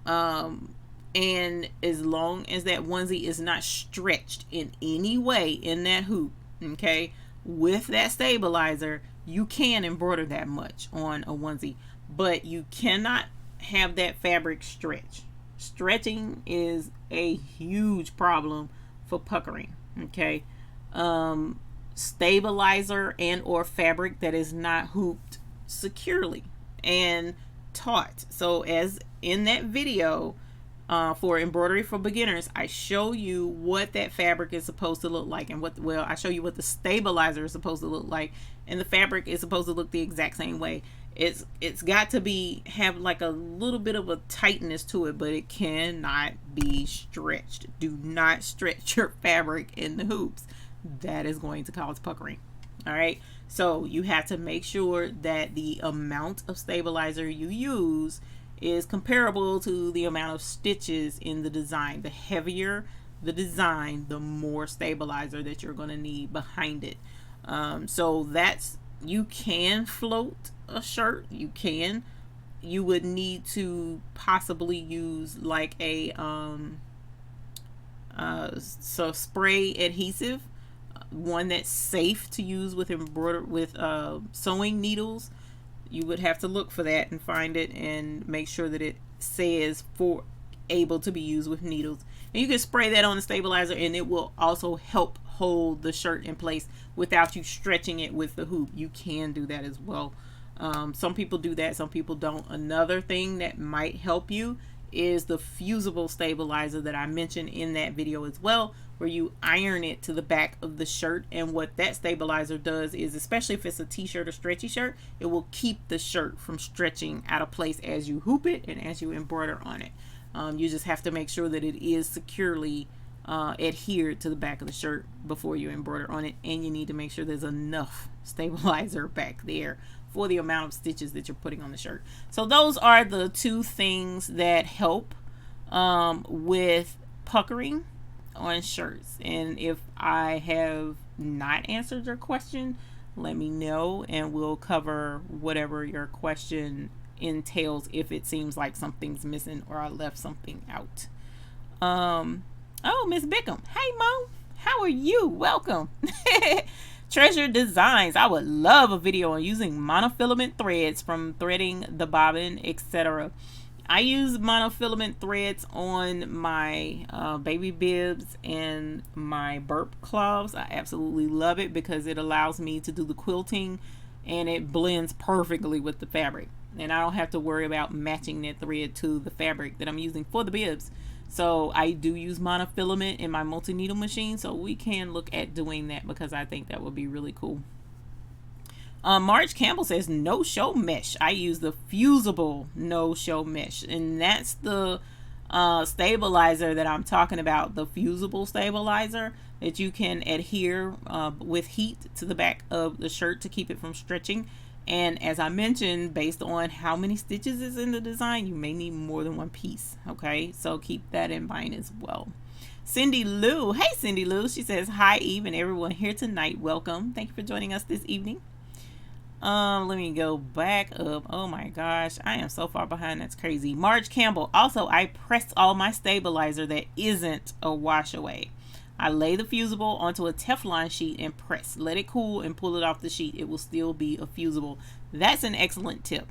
And as long as that onesie is not stretched in any way in that hoop, okay, with that stabilizer, you can embroider that much on a onesie, but you cannot have that fabric stretch. Stretching is a huge problem for puckering. Okay, stabilizer and or fabric that is not hooped securely and taut. So as in that video for embroidery for beginners, I show you what that fabric is supposed to look like, and I show you what the stabilizer is supposed to look like, and the fabric is supposed to look the exact same way. It's got to be have like a little bit of a tightness to it, but it cannot be stretched. Do not stretch your fabric in the hoops. That is going to cause puckering. All right, so you have to make sure that the amount of stabilizer you use is comparable to the amount of stitches in the design. The heavier the design, the more stabilizer that you're going to need behind it. So that's, you can float a shirt. You would need to possibly use like a so spray adhesive, one that's safe to use with sewing needles. You would have to look for that and find it and make sure that it says for able to be used with needles. And you can spray that on the stabilizer, and it will also help hold the shirt in place without you stretching it with the hoop. You can do that as well. Some people do that, some people don't. Another thing that might help you is the fusible stabilizer that I mentioned in that video as well, where you iron it to the back of the shirt. And what that stabilizer does is, especially if it's a t-shirt or stretchy shirt, it will keep the shirt from stretching out of place as you hoop it and as you embroider on it. You just have to make sure that it is securely adhered to the back of the shirt before you embroider on it, and you need to make sure there's enough stabilizer back there for the amount of stitches that you're putting on the shirt. So those are the two things that help with puckering on shirts. And if I have not answered your question, let me know and we'll cover whatever your question entails if it seems like something's missing or I left something out. Oh, Miss Bickham. Hey, Mo. How are you? Welcome. Treasure Designs. I would love a video on using monofilament threads from threading the bobbin, etc. I use monofilament threads on my baby bibs and my burp cloths. I absolutely love it because it allows me to do the quilting and it blends perfectly with the fabric. And I don't have to worry about matching that thread to the fabric that I'm using for the bibs. So I do use monofilament in my multi-needle machine, so we can look at doing that because I think that would be really cool. Marge Campbell says no-show mesh. I use the fusible no-show mesh, and that's the stabilizer that I'm talking about, the fusible stabilizer that you can adhere with heat to the back of the shirt to keep it from stretching. And as I mentioned, based on how many stitches is in the design, you may need more than one piece. Okay, so keep that in mind as well. Cindy Lou. Hey, Cindy Lou. She says, hi, Eve, and everyone here tonight. Welcome. Thank you for joining us this evening. Let me go back up. Oh my gosh, I am so far behind. That's crazy. Marge Campbell. Also, I press all my stabilizer that isn't a wash away. I lay the fusible onto a Teflon sheet and press. Let it cool and pull it off the sheet. It will still be a fusible. That's an excellent tip.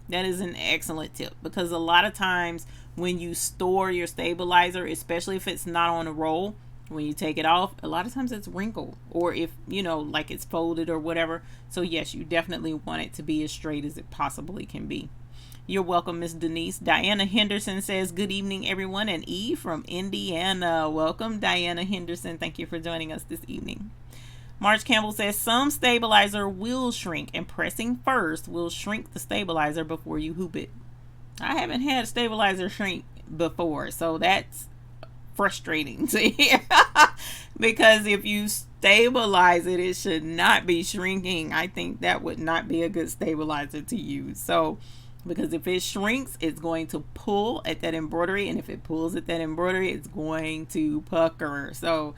That is an excellent tip because a lot of times when you store your stabilizer, especially if it's not on a roll, when you take it off, a lot of times it's wrinkled or if, you know, like it's folded or whatever. So yes, you definitely want it to be as straight as it possibly can be. You're welcome, Miss Denise. Diana Henderson says, good evening, everyone. And Eve from Indiana. Welcome, Diana Henderson. Thank you for joining us this evening. Marge Campbell says, some stabilizer will shrink, and pressing first will shrink the stabilizer before you hoop it. I haven't had a stabilizer shrink before, so that's frustrating to hear. Because if you stabilize it, it should not be shrinking. I think that would not be a good stabilizer to use. So because if it shrinks, it's going to pull at that embroidery, and if it pulls at that embroidery, it's going to pucker. So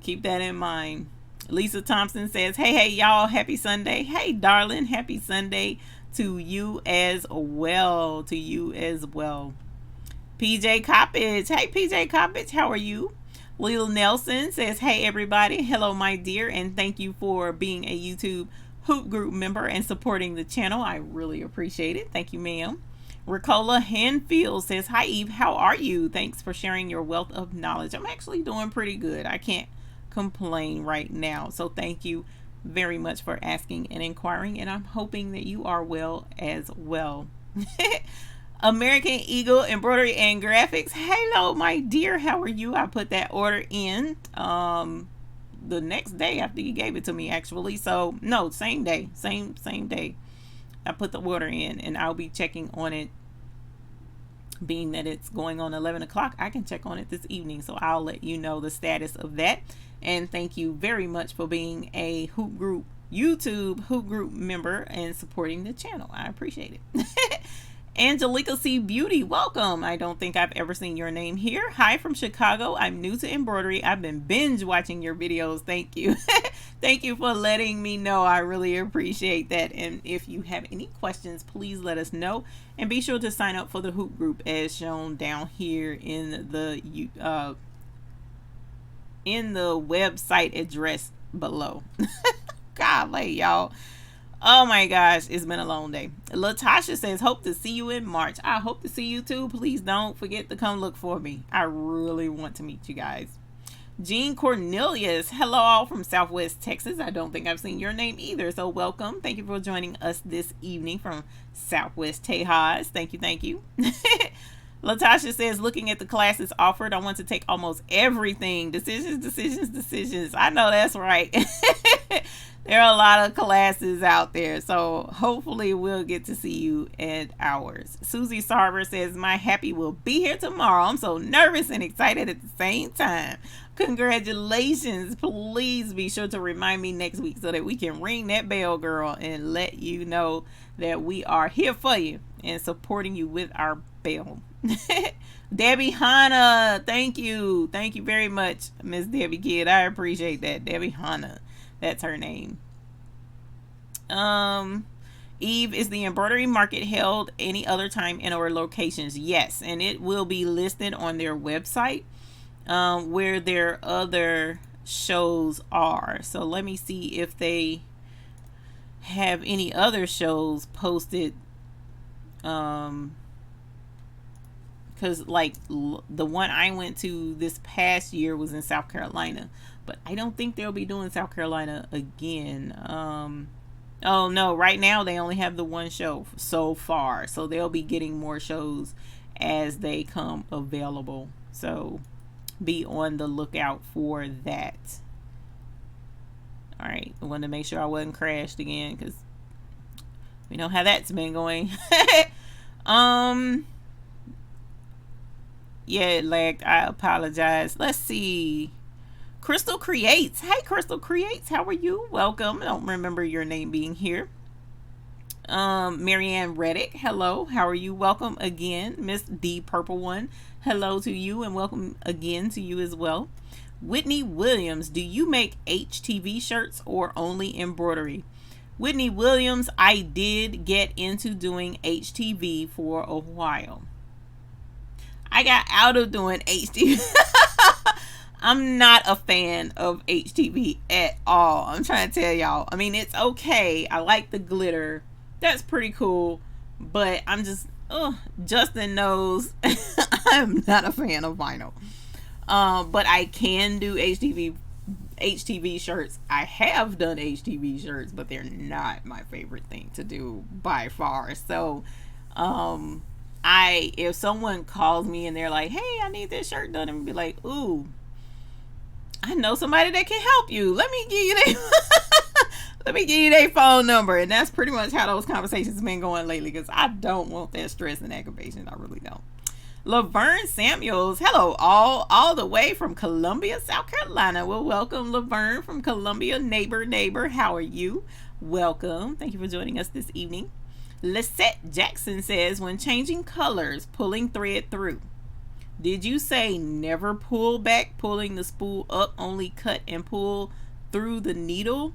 keep that in mind. Lisa Thompson says, hey y'all, happy Sunday. Hey darling, happy Sunday to you as well. PJ Coppage. Hey PJ Coppage, how are you? Lil Nelson says, hey everybody, hello my dear, and thank you for being a YouTube Hoop Group member and supporting the channel. I really appreciate it. Thank you, ma'am. Ricola Hanfield says, hi Eve, how are you? Thanks for sharing your wealth of knowledge. I'm actually doing pretty good. I can't complain right now. So thank you very much for asking and inquiring, and I'm hoping that you are well as well. American Eagle Embroidery and Graphics. Hello, my dear. How are you? I put that order in the next day after you gave it to me, actually. So no, same day, same day. I put the order in, and I'll be checking on it. Being that it's going on 11 o'clock, I can check on it this evening, so I'll let you know the status of that. And thank you very much for being a Hoop Group YouTube Hoop Group member and supporting the channel. I appreciate it. Angelica C. Beauty, welcome. I don't think I've ever seen your name here. Hi from Chicago. I'm new to embroidery. I've been binge watching your videos. Thank you. Thank you for letting me know. I really appreciate that. And if you have any questions, please let us know. And be sure to sign up for the Hoop Group as shown down here in the website address below. Golly, y'all. Oh my gosh, it's been a long day. Latasha says, hope to see you in March. I hope to see you too. Please don't forget to come look for me. I really want to meet you guys. Jean Cornelius, hello all from Southwest Texas. I don't think I've seen your name either, so welcome. Thank you for joining us this evening from Southwest Tejas. Thank you, thank you. Latasha says, looking at the classes offered, I want to take almost everything. Decisions. I know that's right. There are a lot of classes out there, so hopefully we'll get to see you at ours. Susie Sarver says, my happy will be here tomorrow. I'm so nervous and excited at the same time. Congratulations. Please be sure to remind me next week so that we can ring that bell, girl, and let you know that we are here for you and supporting you with our bell. Debbie Hanna, thank you very much, Miss Debbie Kidd. I appreciate that. Debbie Hanna, that's her name. Eve, is the embroidery market held any other time in our locations? Yes, and it will be listed on their website where their other shows are. So let me see if they have any other shows posted, because like the one I went to this past year was in South Carolina, but I don't think they'll be doing South Carolina again. Oh no, right now they only have the one show so far, so they'll be getting more shows as they come available, so be on the lookout for that. All right, I wanted to make sure I wasn't crashed again, because we know how that's been going. Yeah, it lagged. I apologize. Let's see. Crystal Creates. Hey, Crystal Creates. How are you? Welcome. I don't remember your name being here. Marianne Reddick. Hello. How are you? Welcome again. Miss D Purple One. Hello to you and welcome again to you as well. Whitney Williams. Do you make HTV shirts or only embroidery? Whitney Williams, I did get into doing HTV for a while. I got out of doing HTV. I'm not a fan of HTV at all. I'm trying to tell y'all. I mean, it's okay. I like the glitter. That's pretty cool. But I'm just, Justin knows I'm not a fan of vinyl. But I can do HTV shirts. I have done HTV shirts, but they're not my favorite thing to do by far. So, if someone calls me and they're like, hey, I need this shirt done, and be like, ooh, I know somebody that can help you. Let me give you their phone number. And that's pretty much how those conversations have been going lately, because I don't want that stress and aggravation. I really don't. Laverne Samuels, hello all the way from Columbia, South Carolina. Well, welcome, Laverne from Columbia. Neighbor, how are you? Welcome. Thank you for joining us this evening. Lisette Jackson says, when changing colors, pulling thread through, did you say never pull back, pulling the spool up, only cut and pull through the needle?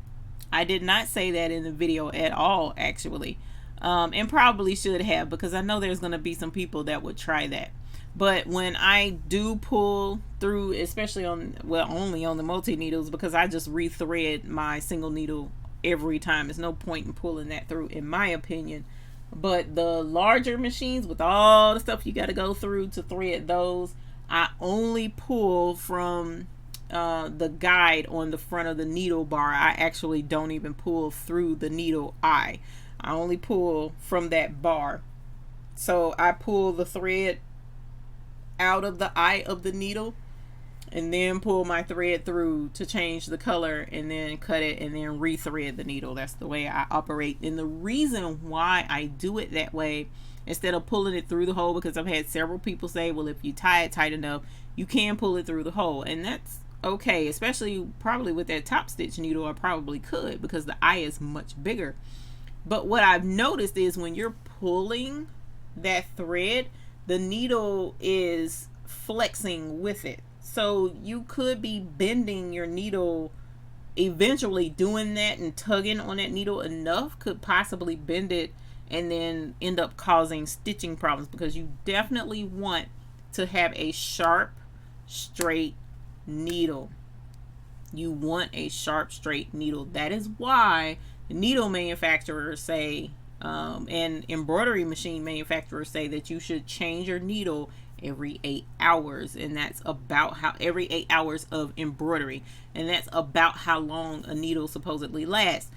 I did not say that in the video at all, actually. And probably should have, because I know there's going to be some people that would try that. But when I do pull through, especially only on the multi needles, because I just rethread my single needle every time. There's no point in pulling that through, in my opinion. But the larger machines with all the stuff you got to go through to thread those, I only pull from the guide on the front of the needle bar. I actually don't even pull through the needle eye. I only pull from that bar. So I pull the thread out of the eye of the needle, and then pull my thread through to change the color, and then cut it and then rethread the needle. That's the way I operate. And the reason why I do it that way instead of pulling it through the hole, because I've had several people say, well, if you tie it tight enough, you can pull it through the hole. And that's okay, especially probably with that top stitch needle. I probably could, because the eye is much bigger. But what I've noticed is when you're pulling that thread, the needle is flexing with it. So you could be bending your needle. Eventually doing that and tugging on that needle enough could possibly bend it and then end up causing stitching problems, because you definitely want to have a sharp, straight needle. You want a sharp, straight needle. That is why needle manufacturers say, and embroidery machine manufacturers say, that you should change your needle every 8 hours. And that's about how, every 8 hours of embroidery, and that's about how long a needle supposedly lasts.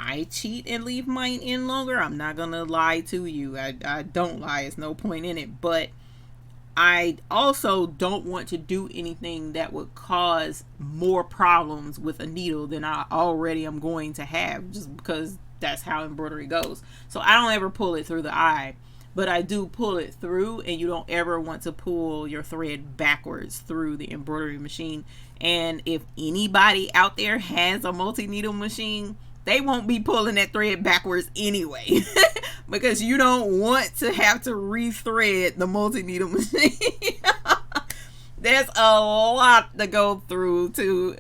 I cheat and leave mine in longer. I'm not gonna lie to you. I don't lie. It's no point in it. But I also don't want to do anything that would cause more problems with a needle than I already am going to have, just because that's how embroidery goes. So I don't ever pull it through the eye, but I do pull it through. And you don't ever want to pull your thread backwards through the embroidery machine. And if anybody out there has a multi-needle machine, they won't be pulling that thread backwards anyway, because you don't want to have to rethread the multi-needle machine. There's a lot to go through to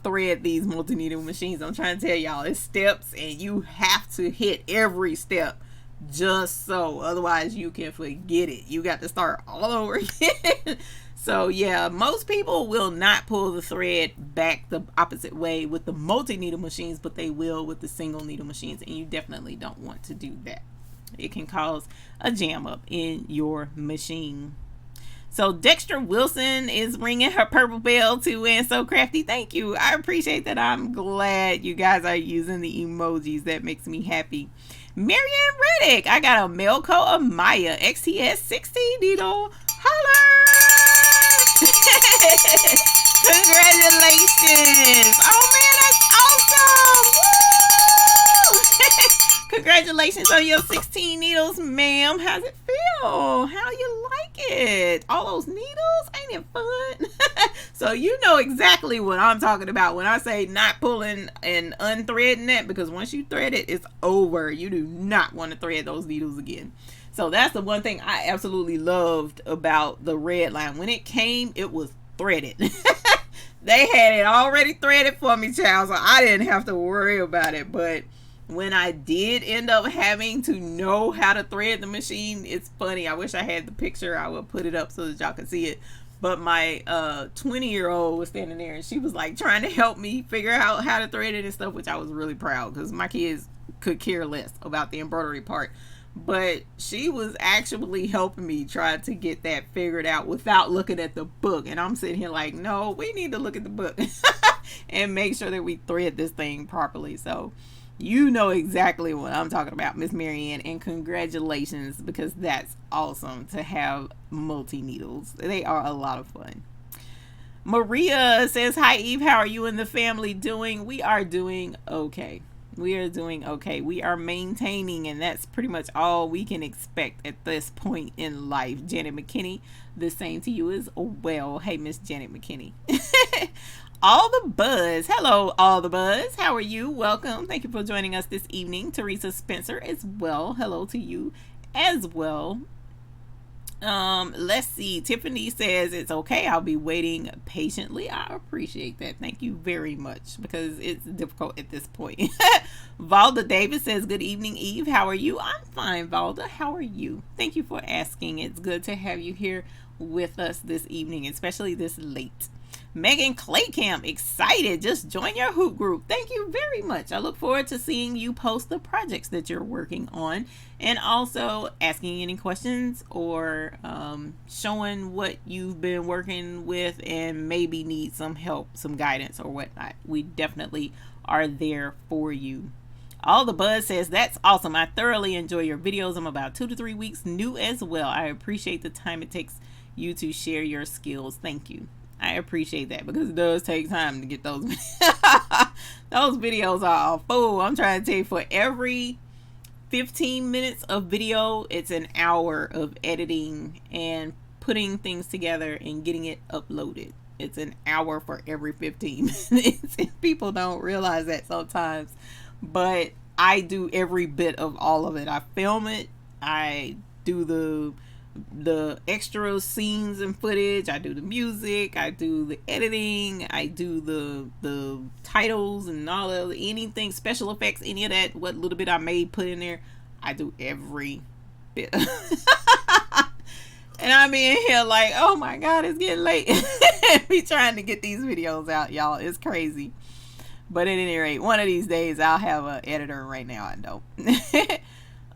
thread these multi-needle machines. I'm trying to tell y'all, it's steps, and you have to hit every step just so. Otherwise, you can forget it. You got to start all over again. So yeah, most people will not pull the thread back the opposite way with the multi-needle machines, but they will with the single needle machines, and you definitely don't want to do that. It can cause a jam up in your machine. So Dexter Wilson is ringing her purple bell too, and so crafty. Thank you. I appreciate that. I'm glad you guys are using the emojis. That makes me happy. Marianne Reddick, I got a Melco Amaya XTS 16 needle. Holler! Congratulations! Oh man, that's awesome! Woo! Congratulations on your 16 needles, ma'am. How's it feel? How you like it? All those needles? Ain't it fun? So you know exactly what I'm talking about when I say not pulling and unthreading it, because once you thread it, it's over. You do not want to thread those needles again. So that's the one thing I absolutely loved about the red line. When it came, it was threaded. They had it already threaded for me, child, so I didn't have to worry about it. But when I did end up having to know how to thread the machine, it's funny. I wish I had the picture. I would put it up so that y'all can see it. But my 20-year-old was standing there, and she was like trying to help me figure out how to thread it and stuff, which I was really proud, because my kids could care less about the embroidery part. But she was actually helping me try to get that figured out without looking at the book. And I'm sitting here like, no, we need to look at the book and make sure that we thread this thing properly. So you know exactly what I'm talking about, Miss Marianne, and congratulations, because that's awesome to have multi-needles. They are a lot of fun. Maria says, hi Eve, how are you and the family doing? We are doing okay. We are doing okay. We are maintaining, and that's pretty much all we can expect at this point in life. Janet McKinney, the same to you as well. Hey, Miss Janet McKinney. All the Buzz. Hello, All the Buzz. How are you? Welcome. Thank you for joining us this evening. Teresa Spencer as well. Hello to you as well. Let's see. Tiffany says it's okay. I'll be waiting patiently. I appreciate that. Thank you very much, because it's difficult at this point. Valda Davis says, good evening, Eve. How are you? I'm fine, Valda. How are you? Thank you for asking. It's good to have you here with us this evening, especially this late. Megan Claycamp, excited. Just join your hoop group. Thank you very much. I look forward to seeing you post the projects that you're working on, and also asking any questions or showing what you've been working with and maybe need some help, some guidance or whatnot. We definitely are there for you. All the Buzz says, that's awesome. I thoroughly enjoy your videos. I'm about 2 to 3 weeks new as well. I appreciate the time it takes you to share your skills. Thank you. I appreciate that because it does take time to get those. Those videos are full. I'm trying to tell you, for every 15 minutes of video, it's an hour of editing and putting things together and getting it uploaded. It's an hour for every 15 minutes. And people don't realize that sometimes. But I do every bit of all of it. I film it. I do the extra scenes and footage. I do the music. I do the editing. I do the titles and all of anything, special effects, any of that. What little bit I made, put in there. I do every bit. And I'm in here like, oh my God, it's getting late. Be trying to get these videos out, y'all. It's crazy. But at any rate, one of these days I'll have an editor. Right now I don't.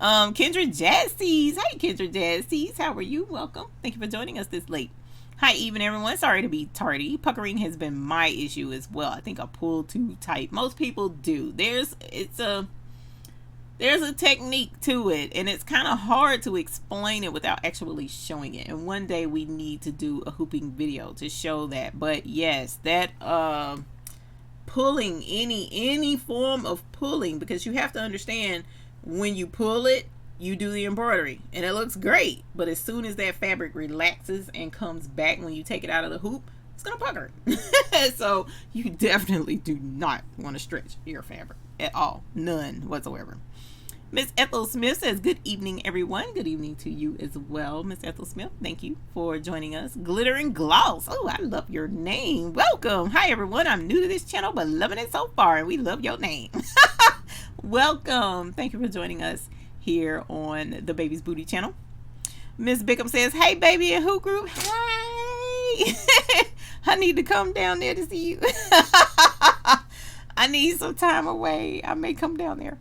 Kendra Jazzies. Hey, Kendra Jazzies. How are you? Welcome. Thank you for joining us this late. Hi, even everyone. Sorry to be tardy. Puckering has been my issue as well. I think I pull too tight. Most people do. There's a technique to it, and it's kind of hard to explain it without actually showing it. And one day we need to do a hooping video to show that. But yes, that pulling, any form of pulling, because you have to understand, when you pull it, you do the embroidery and it looks great, but as soon as that fabric relaxes and comes back, when you take it out of the hoop, it's gonna pucker. So you definitely do not want to stretch your fabric at all, none whatsoever. Miss Ethel Smith says, good evening, everyone. Good evening to you as well, Miss Ethel Smith. Thank you for joining us. Glitter and Gloss. Oh, I love your name. Welcome. Hi, everyone. I'm new to this channel, but loving it so far, and we love your name. Welcome. Thank you for joining us here on the Baby's Booty channel. Miss Bickham says, hey, baby and Who Group. Hey. I need to come down there to see you. I need some time away. I may come down there.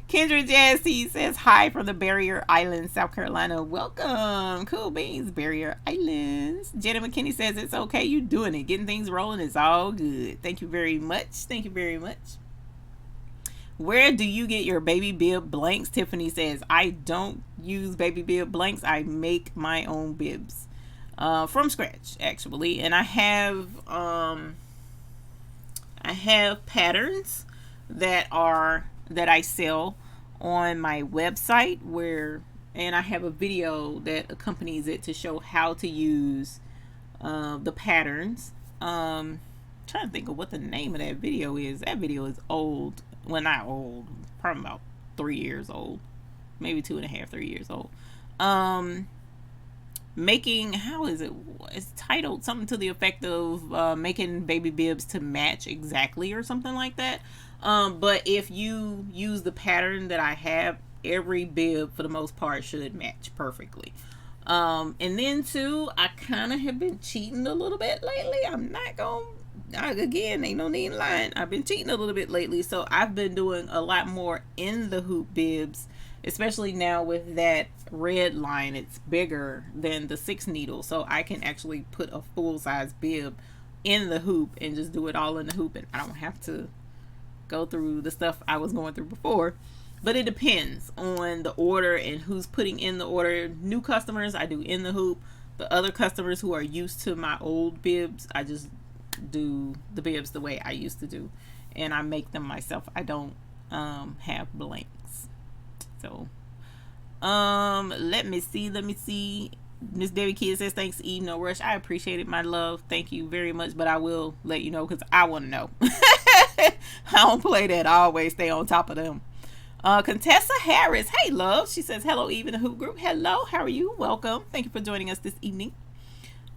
Kendra Jazzy says, hi from the Barrier Islands, South Carolina. Welcome. Cool beans, Barrier Islands. Jenna McKinney says, it's okay. You doing it. Getting things rolling is all good. Thank you very much. Thank you very much. Where do you get your baby bib blanks? Tiffany says, I don't use baby bib blanks. I make my own bibs from scratch, actually. And I have patterns that I sell on my website, and I have a video that accompanies it to show how to use the patterns. Trying to think of what the name of that video is. That video is old. Well, not old, probably about 3 years old, maybe 2.5, 3 years old. Making, how is it? It's titled something to the effect of making baby bibs to match exactly, or something like that. But if you use the pattern that I have, every bib for the most part should match perfectly. And then too, I kind of have been cheating a little bit lately. I'm not gonna, again, ain't no need in lying. I've been cheating a little bit lately, so I've been doing a lot more in the hoop bibs, especially now with that red line. It's bigger than the 6 needle, so I can actually put a full-size bib in the hoop and just do it all in the hoop, and I don't have to go through the stuff I was going through before. But it depends on the order and who's putting in the order. New customers, I do in the hoop. The other customers who are used to my old bibs, I just do the bibs the way I used to do, and I make them myself. I don't have blanks. So let me see. Miss Debbie Kid says, thanks, E. No rush. I appreciate it, my love. Thank you very much, but I will let you know because I want to know. I don't play that. I always stay on top of them. Contessa Harris, hey love. She says, hello, even the Hoop Group. Hello, how are you? Welcome. Thank you for joining us this evening.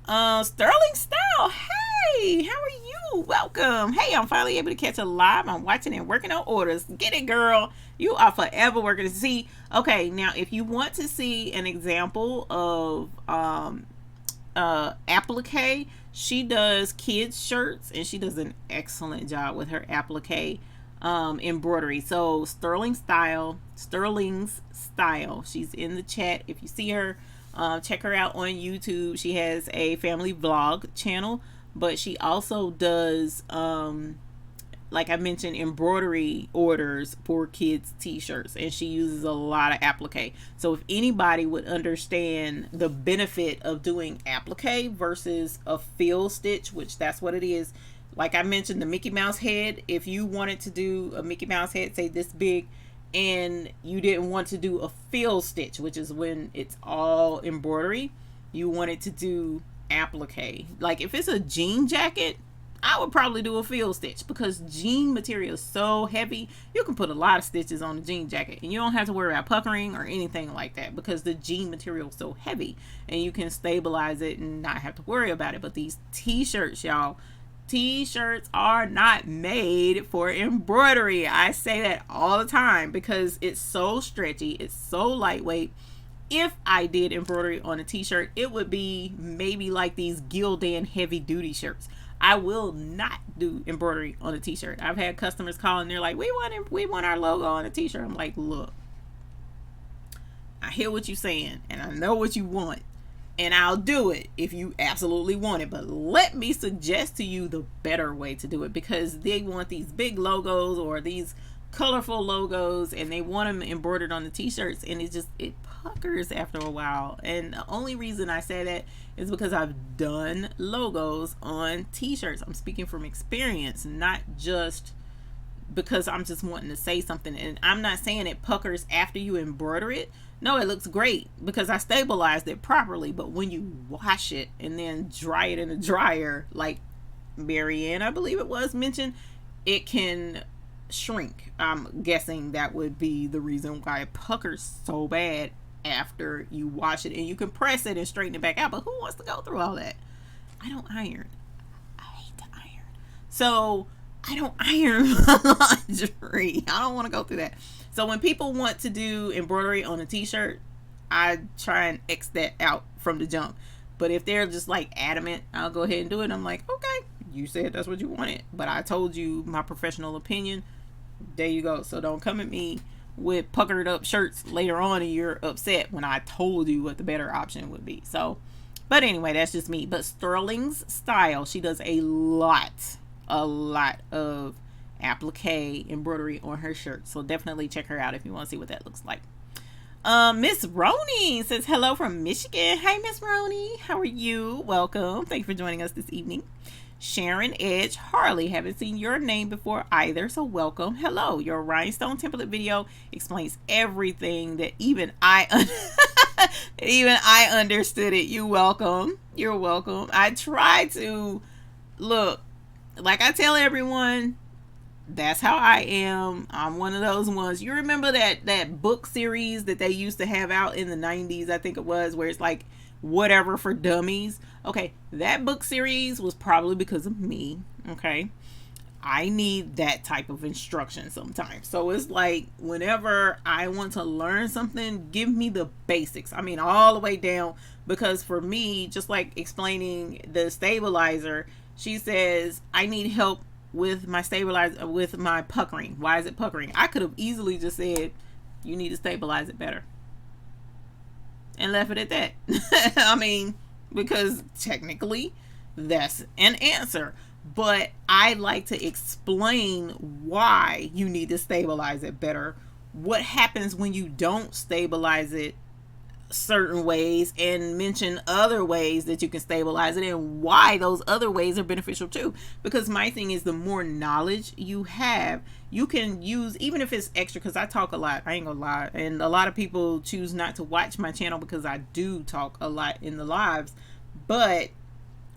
Sterling Style, hey, how are you? Welcome. Hey, I'm finally able to catch a live. I'm watching and working on orders. Get it, girl. You are forever working to see. Okay, now if you want to see an example of Appliqué, she does kids shirts and she does an excellent job with her applique embroidery. So Sterling's Style, she's in the chat. If you see her, check her out on YouTube. She has a family vlog channel, but she also does like I mentioned, embroidery orders for kids t-shirts, and she uses a lot of applique. So if anybody would understand the benefit of doing applique versus a fill stitch, which that's what it is, like I mentioned, the Mickey Mouse head, if you wanted to do a Mickey Mouse head, say this big, and you didn't want to do a fill stitch, which is when it's all embroidery, you wanted to do applique. Like if it's a jean jacket, I would probably do a fill stitch, because jean material is so heavy. You can put a lot of stitches on the jean jacket and you don't have to worry about puckering or anything like that, because the jean material is so heavy and you can stabilize it and not have to worry about it. But these t-shirts, y'all, t-shirts are not made for embroidery. I say that all the time because it's so stretchy, it's so lightweight. If I did embroidery on a t-shirt, it would be maybe like these Gildan heavy duty shirts. I will not do embroidery on a t-shirt. I've had customers call and they're like, we want our logo on a t-shirt. I'm like, look, I hear what you're saying and I know what you want, and I'll do it if you absolutely want it, but let me suggest to you the better way to do it, because they want these big logos or these colorful logos and they want them embroidered on the t-shirts, and it puckers after a while. And the only reason I say that is because I've done logos on t-shirts. I'm speaking from experience, not just because I'm just wanting to say something. And I'm not saying it puckers after you embroider it. No, it looks great because I stabilized it properly. But when you wash it and then dry it in the dryer, like Marianne, I believe it was, mentioned, it can shrink. I'm guessing that would be the reason why it puckers so bad after you wash it. And you can press it and straighten it back out, but who wants to go through all that? I don't iron. I hate to iron. So I don't iron my laundry. I don't want to go through that. So when people want to do embroidery on a t-shirt, I try and X that out from the jump. But if they're just like adamant, I'll go ahead and do it. I'm like, okay, you said that's what you wanted, but I told you my professional opinion. There you go. So don't come at me with puckered up shirts later on and you're upset when I told you what the better option would be. So, but anyway, that's just me. But Sterling's Style, she does a lot of applique embroidery on her shirt. So definitely check her out if you want to see what that looks like. Miss Roni says hello from Michigan. Hi, Miss Roni. How are you? Welcome. Thank you for joining us this evening. Sharon Edge Harley, haven't seen your name before either, so welcome. Hello. Your rhinestone template video explains everything that even I understood it. You're welcome. You're welcome. I try to look, like I tell everyone, that's how I am. I'm one of those ones. You remember that book series that they used to have out in the 90s, I think it was, where it's like whatever for dummies? Okay, that book series was probably because of me. Okay, I need that type of instruction sometimes. So it's like whenever I want to learn something, give me the basics. I mean, all the way down, because for me, just like explaining the stabilizer, she says I need help with my stabilizer, with my puckering. Why is it puckering? I could have easily just said you need to stabilize it better and left it at that. I mean, because technically that's an answer, but I like to explain why you need to stabilize it better, what happens when you don't stabilize it certain ways, and mention other ways that you can stabilize it and why those other ways are beneficial too. Because my thing is, the more knowledge you have, you can use, even if it's extra, because I talk a lot, I ain't gonna lie, and a lot of people choose not to watch my channel because I do talk a lot in the lives, but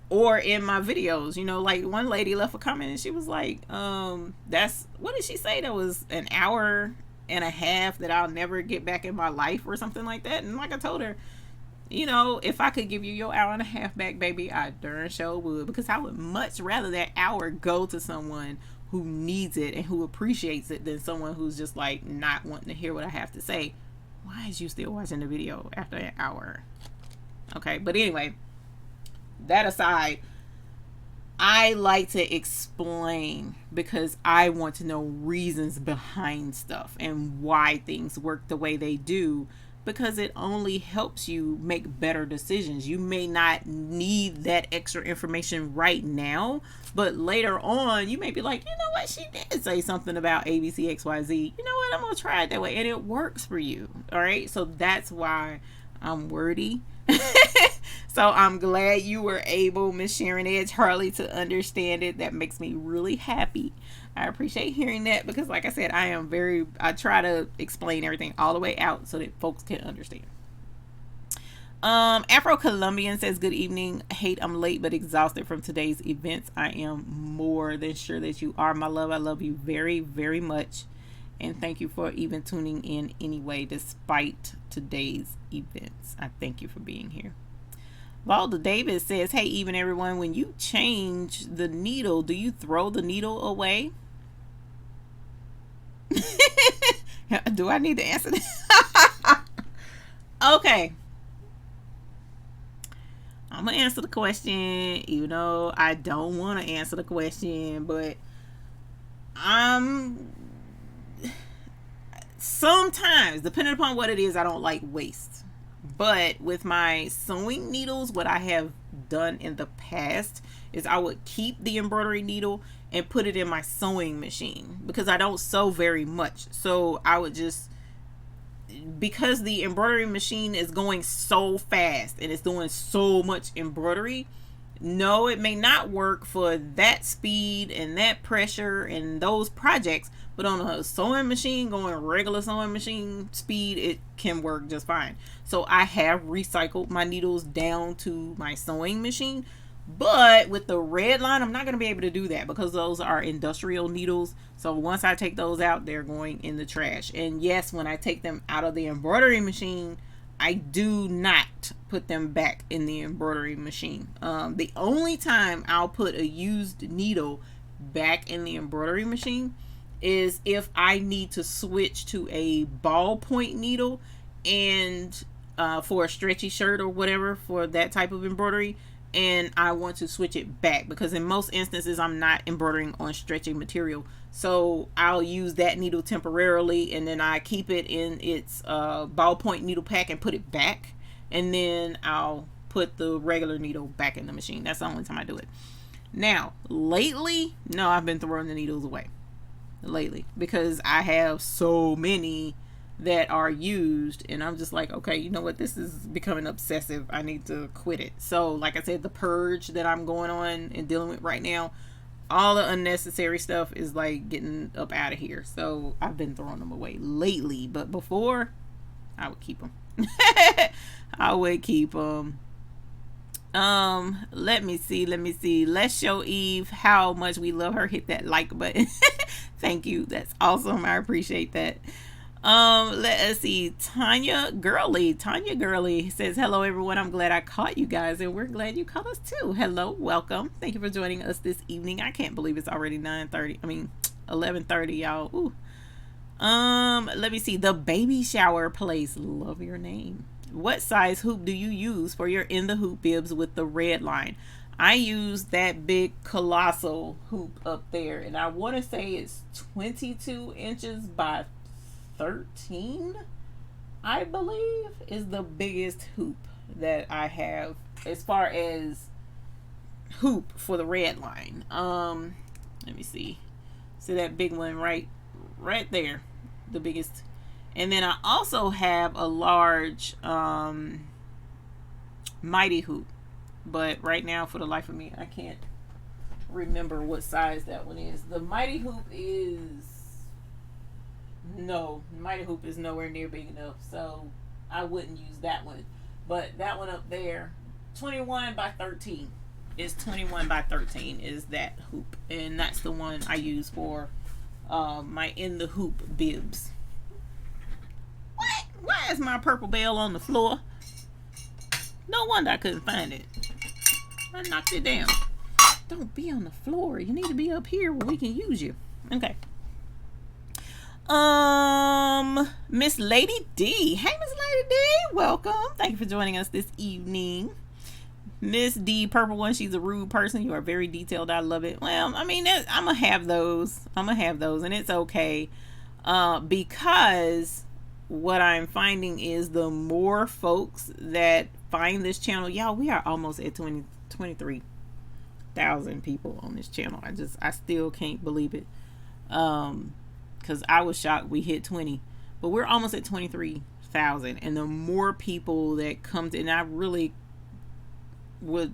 or in my videos, you know, like one lady left a comment and she was like, that's, what did she say, that was an hour and a half that I'll never get back in my life or something like that. And like I told her, you know, if I could give you your hour and a half back, baby, I darn sure would, because I would much rather that hour go to someone who needs it and who appreciates it than someone who's just like not wanting to hear what I have to say. Why is you still watching the video after an hour? Okay, but anyway, that aside, I like to explain because I want to know reasons behind stuff and why things work the way they do, because it only helps you make better decisions. You may not need that extra information right now, but later on you may be like, you know what, she did say something about ABCXYZ. You know what, I'm gonna try it that way, and it works for you. All right, so that's why I'm wordy. So I'm glad you were able, Miss Sharon Edge Harley, to understand it. That makes me really happy. I appreciate hearing that, because like I said, I try to explain everything all the way out so that folks can understand. Afro Colombian says, good evening. Hate I'm late but exhausted from today's events. I am more than sure that you are, my love. I love you very, very much. And thank you for even tuning in anyway, despite today's events. I thank you for being here. Valda Davis says, hey, even everyone, when you change the needle, do you throw the needle away? Do I need to answer that? Okay. I'm going to answer the question, even though I don't want to answer the question, but sometimes, depending upon what it is, I don't like waste. But with my sewing needles, what I have done in the past is I would keep the embroidery needle and put it in my sewing machine, because I don't sew very much. So I would just, because the embroidery machine is going so fast and it's doing so much embroidery, no, it may not work for that speed and that pressure and those projects, but on a sewing machine, going regular sewing machine speed, it can work just fine. So I have recycled my needles down to my sewing machine, but with the red line, I'm not going to be able to do that, because those are industrial needles. So once I take those out, they're going in the trash. And yes, when I take them out of the embroidery machine, I do not put them back in the embroidery machine. The only time I'll put a used needle back in the embroidery machine is if I need to switch to a ballpoint needle and for a stretchy shirt or whatever, for that type of embroidery, and I want to switch it back, because in most instances I'm not embroidering on stretchy material. So I'll use that needle temporarily, and then I keep it in its ballpoint needle pack and put it back, and then I'll put the regular needle back in the machine. That's the only time I do it. Now, lately, no, I've been throwing the needles away lately, because I have so many that are used, and I'm just like, okay, you know what, this is becoming obsessive. I need to quit it. So like I said, the purge that I'm going on and dealing with right now, all the unnecessary stuff is like getting up out of here. So I've been throwing them away lately, but before I would keep them. I would keep them. Let me see. Let's show Eve how much we love her. Hit that like button. Thank you. That's awesome. I appreciate that. Let us see. Tanya Gurley says, hello everyone, I'm glad I caught you guys, and we're glad you caught us too. Hello, welcome, thank you for joining us this evening. I can't believe it's already 11:30, y'all. Ooh. Let me see. The Baby Shower Place, love your name. What size hoop do you use for your in the hoop bibs with the red line? I use that big colossal hoop up there, and I want to say it's 22 inches by 13, I believe, is the biggest hoop that I have as far as hoop for the red line. Let me see that big one right there, the biggest. And then I also have a large mighty hoop, but right now, for the life of me, I can't remember what size that one is. The mighty hoop is nowhere near big enough, so I wouldn't use that one. But that one up there, 21 by 13 is that hoop, and that's the one I use for my in the hoop bibs. What? Why is my purple bell on the floor? No wonder I couldn't find it. I knocked it down. Don't be on the floor. You need to be up here where we can use you. Okay. Miss Lady D. Hey, Miss Lady D. Welcome. Thank you for joining us this evening. Miss D, purple one, she's a rude person. You are very detailed. I love it. Well, I mean, I'm gonna have those, and it's okay, because what I'm finding is the more folks that find this channel, y'all, we are almost at 23,000 people on this channel. I still can't believe it. Because I was shocked we hit 20, but we're almost at 23,000. And the more people that come to, and I really would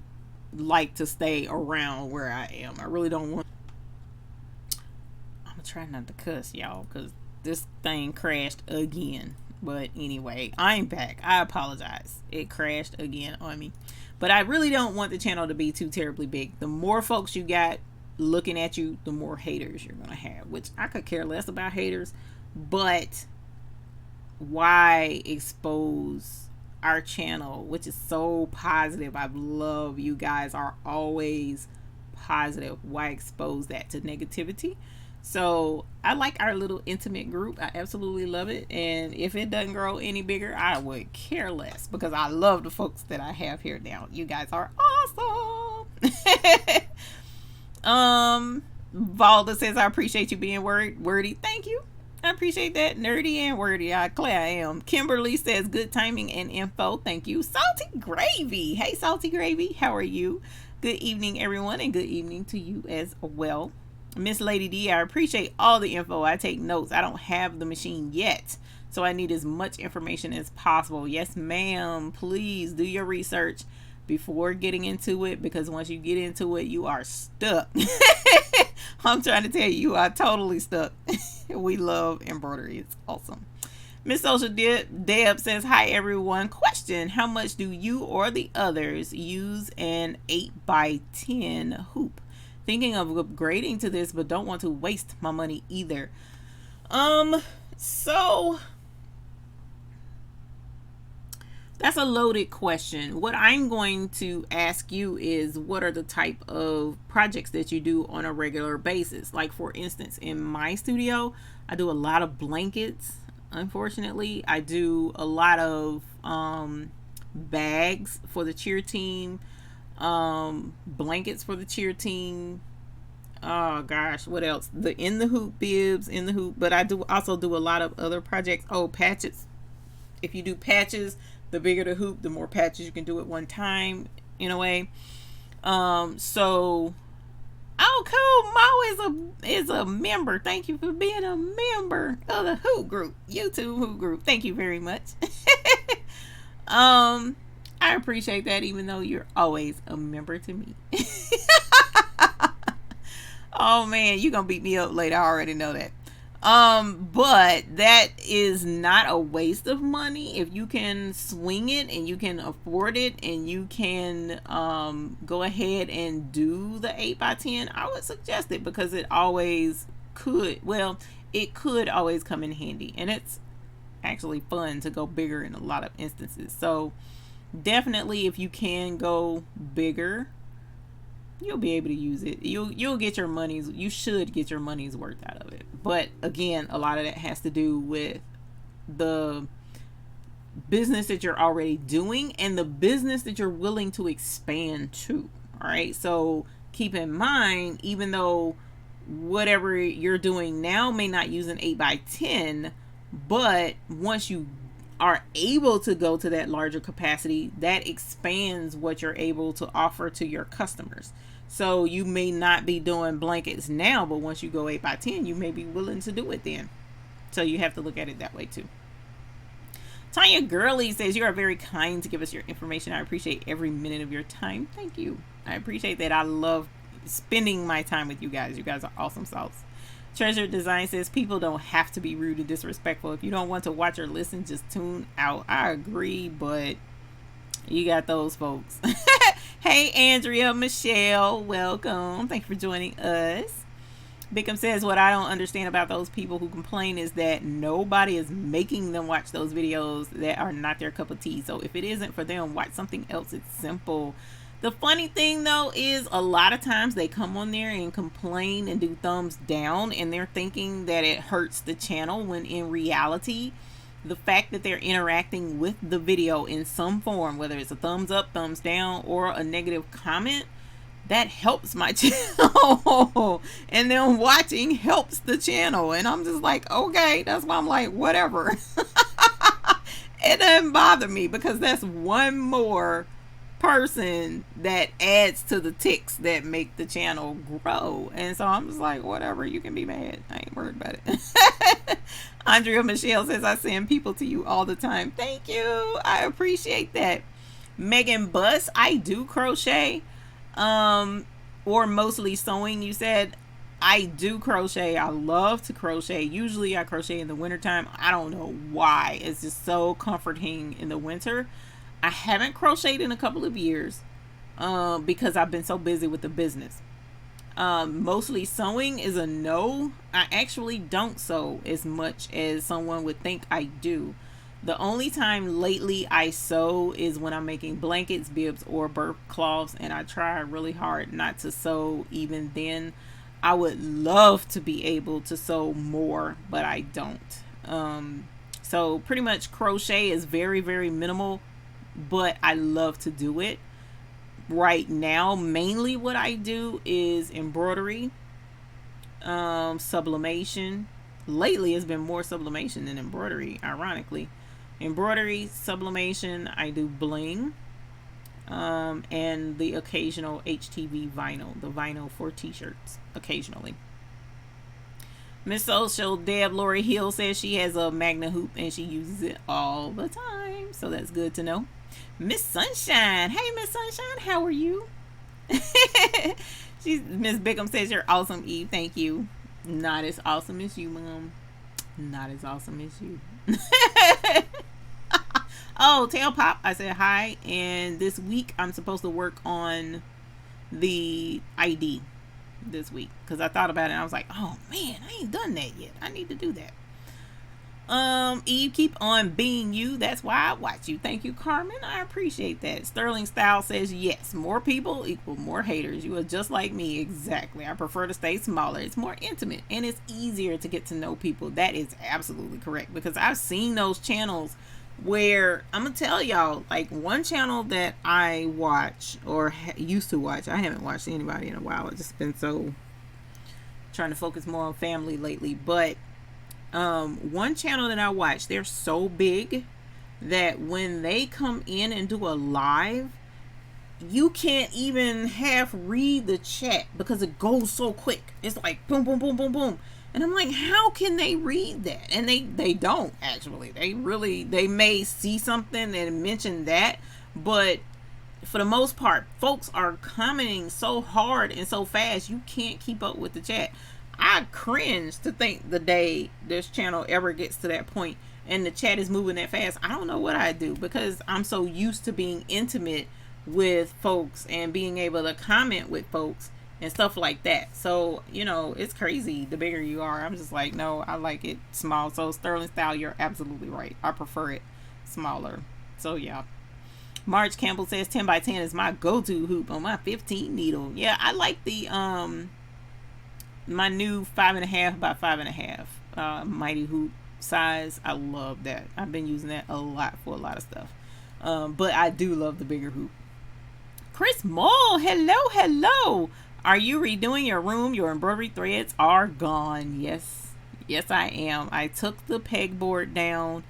like to stay around where I am. I really don't want. I'm gonna try not to cuss, y'all, because this thing crashed again. But anyway, I'm back. I apologize. It crashed again on me. But I really don't want the channel to be too terribly big. The more folks you got looking at you, the more haters you're gonna have, which I could care less about haters. But why expose our channel, which is so positive? I love you guys are always positive. Why expose that to negativity? So I like our little intimate group. I absolutely love it. And if it doesn't grow any bigger, I would care less, because I love the folks that I have here now. You guys are awesome. Valda says, I appreciate you being wordy. Thank you. I appreciate that. Nerdy and wordy. I declare I am. Kimberly says, good timing and info. Thank you. Salty Gravy. Hey, Salty Gravy. How are you? Good evening, everyone, and good evening to you as well. Miss Lady D, I appreciate all the info. I take notes. I don't have the machine yet, so I need as much information as possible. Yes, ma'am. Please do your research before getting into it, because once you get into it, you are stuck. I'm trying to tell you, you are totally stuck. We love embroidery. It's awesome. Miss Social Deb says, hi everyone. Question, how much do you or the others use an 8x10 hoop? Thinking of upgrading to this, but don't want to waste my money either. So that's a loaded question. What I'm going to ask you is, what are the type of projects that you do on a regular basis? Like, for instance, in my studio, I do a lot of blankets. Unfortunately, I do a lot of bags for the cheer team, blankets for the cheer team. Oh gosh, what else? The in the hoop bibs, in the hoop. But I do also do a lot of other projects. Oh, patches. If you do patches, the bigger the hoop, the more patches you can do at one time, in a way. So, oh cool, Mo is a member. Thank you for being a member of the hoop group, YouTube hoop group. Thank you very much. I appreciate that, even though you're always a member to me. Oh man, you're gonna beat me up later. I already know that. But that is not a waste of money if you can swing it and you can afford it and you can go ahead and do the 8x10. I would suggest it, because it always could. Well, it could always come in handy, and it's actually fun to go bigger in a lot of instances. So definitely, if you can go bigger, you'll be able to use it. You'll get your money's, you should get your money's worth out of it. But again, a lot of that has to do with the business that you're already doing and the business that you're willing to expand to. All right, so keep in mind, even though whatever you're doing now may not use an 8x10, but once you are able to go to that larger capacity, that expands what you're able to offer to your customers. So you may not be doing blankets now, but once you go 8x10, you may be willing to do it then. So you have to look at it that way too. Tanya Gurley says, you are very kind to give us your information. I appreciate every minute of your time. Thank you. I appreciate that. I love spending my time with you guys. You guys are awesome sauce. Treasure Design says, people don't have to be rude and disrespectful. If you don't want to watch or listen, just tune out. I agree, but you got those folks. Hey, Andrea, Michelle, welcome. Thank you for joining us. Bickham says, what I don't understand about those people who complain is that nobody is making them watch those videos that are not their cup of tea. So if it isn't for them, watch something else. It's simple. The funny thing though is, a lot of times they come on there and complain and do thumbs down, and they're thinking that it hurts the channel, when in reality, the fact that they're interacting with the video in some form, whether it's a thumbs up, thumbs down, or a negative comment, that helps my channel. And then watching helps the channel. And I'm just like, okay, that's why I'm like, whatever. It doesn't bother me because that's one more person that adds to the ticks that make the channel grow. And so I'm just like, whatever, you can be mad. I ain't worried about it. Andrea Michelle says, I send people to you all the time. Thank you. I appreciate that. Megan Buss, I do crochet. Or mostly sewing, you said. I do crochet. I love to crochet. Usually I crochet in the wintertime. I don't know why. It's just so comforting in the winter. I haven't crocheted in a couple of years because I've been so busy with the business. Mostly sewing is a no. I actually don't sew as much as someone would think I do. The only time lately I sew is when I'm making blankets, bibs, or burp cloths, and I try really hard not to sew even then. I would love to be able to sew more, but I don't. So pretty much crochet is very, very minimal, but I love to do it. Right now, mainly what I do is embroidery, sublimation. Lately, it's been more sublimation than embroidery, ironically. Embroidery, sublimation, I do bling, and the occasional HTV vinyl, the vinyl for t-shirts, occasionally. Miss Social Deb Lori Hill says she has a Magna hoop and she uses it all the time, so that's good to know. Miss Sunshine, hey Miss Sunshine, how are you? Miss Bickham says you're awesome, Eve. Thank you. Not as awesome as you, Mom. Not as awesome as you. Oh, Tail Pop, I said hi, and this week I'm supposed to work on the ID this week because I thought about it and I was like, oh man, I ain't done that yet. I need to do that. Eve, keep on being you. That's why I watch you. Thank you, Carmen. I appreciate that. Sterling Style says yes, more people equal more haters. You are just like me. Exactly. I prefer to stay smaller. It's more intimate and it's easier to get to know people. That is absolutely correct because I've seen those channels where I'm gonna tell y'all, like one channel that I watch or used to watch, I haven't watched anybody in a while. I've just been so trying to focus more on family lately, but one channel that I watch, they're so big that when they come in and do a live, you can't even half read the chat because it goes so quick. It's like boom, boom, boom, boom, boom. And I'm like, how can they read that? And they don't actually. They may see something and mention that, but for the most part, folks are commenting so hard and so fast, you can't keep up with the chat. I cringe to think the day this channel ever gets to that point and the chat is moving that fast. I don't know what I do because I'm so used to being intimate with folks and being able to comment with folks and stuff like that. So, you know, it's crazy the bigger you are. I'm just like, no, I like it small. So Sterling Style, you're absolutely right. I prefer it smaller. So yeah. Marge Campbell says 10 by 10 is my go-to hoop on my 15 needle. Yeah, I like the my new 5.5 by 5.5 mighty hoop size. I love that. I've been using that a lot for a lot of stuff. But I do love the bigger hoop. Chris Moll, hello. Are you redoing your room? Your embroidery threads are gone. Yes, I am. I took the pegboard down.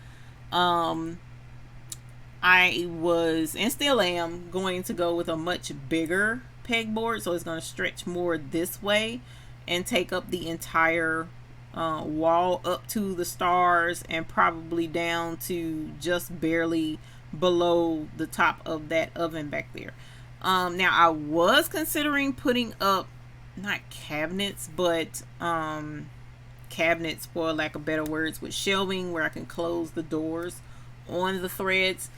I was and still am going to go with a much bigger pegboard, so it's going to stretch more this way and take up the entire wall up to the stars and probably down to just barely below the top of that oven back there. Now I was considering putting up not cabinets, but cabinets for lack of better words, with shelving where I can close the doors on the threads,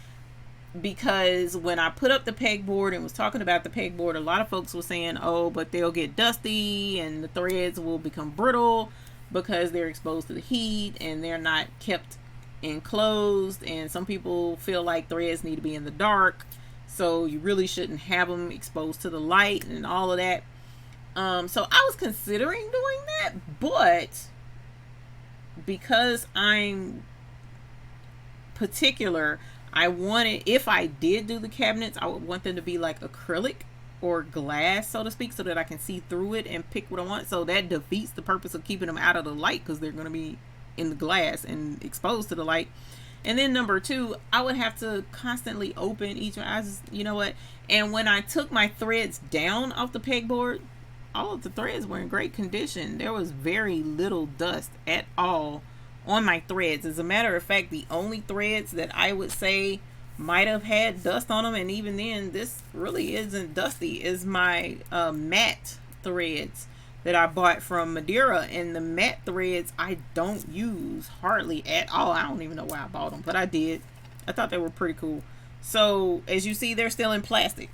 because when I put up the pegboard and was talking about the pegboard, a lot of folks were saying, oh, but they'll get dusty and the threads will become brittle because they're exposed to the heat and they're not kept enclosed, and some people feel like threads need to be in the dark, so you really shouldn't have them exposed to the light and all of that. So I was considering doing that, but because I'm particular, I wanted, if I did do the cabinets, I would want them to be like acrylic or glass, so to speak, so that I can see through it and pick what I want. So that defeats the purpose of keeping them out of the light because they're going to be in the glass and exposed to the light. And then number two, I would have to constantly open each one. I just, you know what? And when I took my threads down off the pegboard, all of the threads were in great condition. There was very little dust at all on my threads. As a matter of fact, the only threads that I would say might have had dust on them, and even then, this really isn't dusty, is my matte threads that I bought from Madeira. And the matte threads I don't use hardly at all. I don't even know why I bought them, but I did. I thought they were pretty cool. So as you see, they're still in plastic.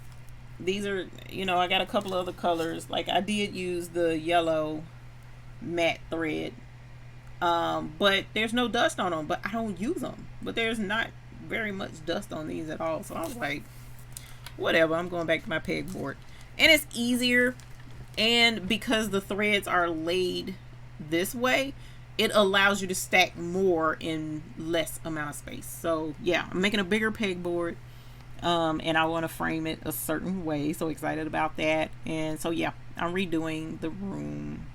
These are, you know, I got a couple other colors. Like I did use the yellow matte thread, but there's no dust on them, but I don't use them. But there's not very much dust on these at all. So I was like, whatever, I'm going back to my pegboard. And it's easier, and because the threads are laid this way, it allows you to stack more in less amount of space. So yeah, I'm making a bigger pegboard, and I want to frame it a certain way. So excited about that. And so yeah, I'm redoing the room.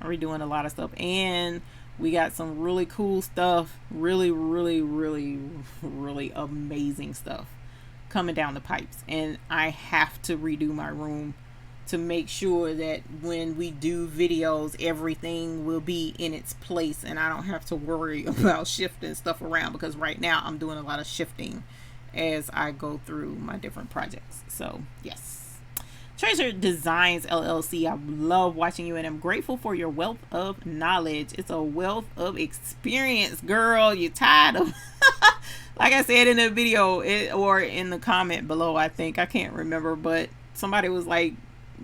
I'm redoing a lot of stuff, and we got some really cool stuff, really amazing stuff coming down the pipes. And I have to redo my room to make sure that when we do videos, everything will be in its place and I don't have to worry about shifting stuff around, because right now I'm doing a lot of shifting as I go through my different projects. So yes, Treasure Designs LLC, I love watching you and I'm grateful for your wealth of knowledge. It's a wealth of experience, girl. You're tired of like I said in the video, or in the comment below, I think, I can't remember, but somebody was like,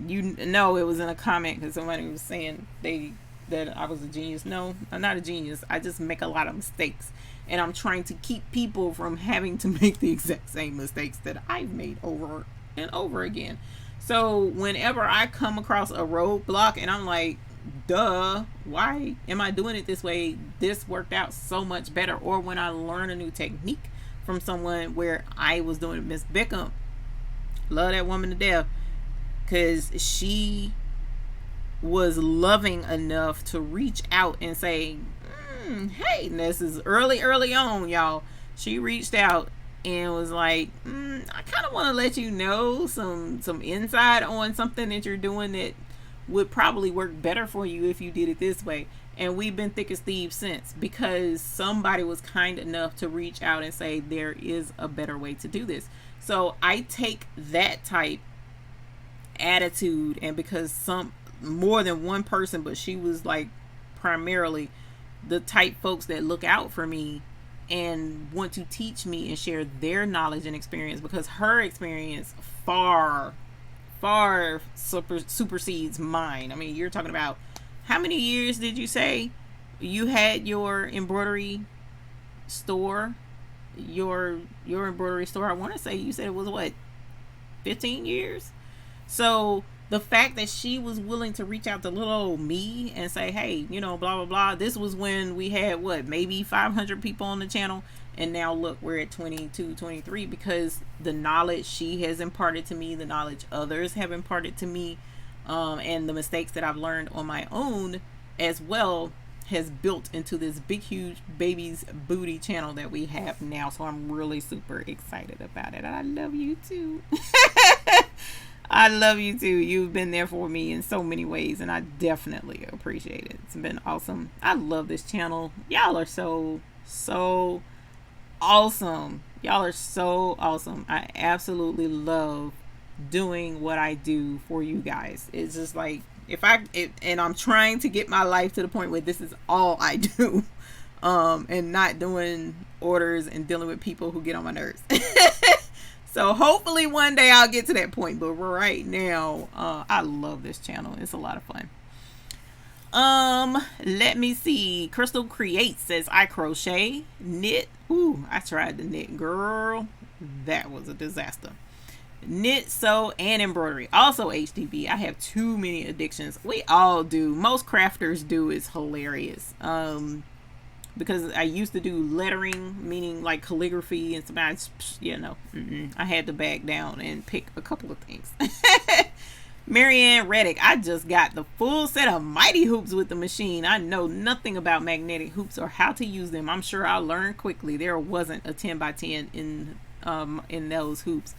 you know, it was in a comment, because somebody was saying that I was a genius. No, I'm not a genius. I just make a lot of mistakes, and I'm trying to keep people from having to make the exact same mistakes that I've made over and over again. So whenever I come across a roadblock and I'm like, duh, why am I doing it this way? This worked out so much better. Or when I learn a new technique from someone, where I was doing Miss Beckham, love that woman to death, because she was loving enough to reach out and say, hey, and this is early on, y'all. She reached out and was like, I kind of want to let you know some insight on something that you're doing that would probably work better for you if you did it this way. And we've been thick as thieves since, because somebody was kind enough to reach out and say there is a better way to do this. So I take that type attitude, and because some more than one person, but she was like primarily the type folks that look out for me and want to teach me and share their knowledge and experience, because her experience far supersedes mine. I mean, you're talking about, how many years did you say you had your embroidery store? Your embroidery store, I want to say you said it was what, 15 years? So the fact that she was willing to reach out to little old me and say, hey, you know, blah blah blah, this was when we had what, maybe 500 people on the channel, and now look, we're at 22, 23, because the knowledge she has imparted to me, the knowledge others have imparted to me, and the mistakes that I've learned on my own as well, has built into this big huge baby's booty channel that we have now. So I'm really super excited about it. I love you too. I love you too. You've been there for me in so many ways, and I definitely appreciate it. It's been awesome. I love this channel. Y'all are so awesome. Y'all are so awesome. I absolutely love doing what I do for you guys. It's just like, and I'm trying to get my life to the point where this is all I do, and not doing orders and dealing with people who get on my nerves. So hopefully one day I'll get to that point, but right now, I love this channel. It's a lot of fun. Let me see. Crystal Creates says, I crochet, knit. Ooh, I tried to knit, girl. That was a disaster. Knit, sew, and embroidery. Also HDB. I have too many addictions. We all do. Most crafters do. It's hilarious. Because I used to do lettering, meaning like calligraphy, and sometimes, you know, I had to back down and pick a couple of things. Marianne Reddick, I just got the full set of mighty hoops with the machine. I know nothing about magnetic hoops or how to use them. I'm sure I'll learn quickly. There wasn't a 10 by 10 in those hoops.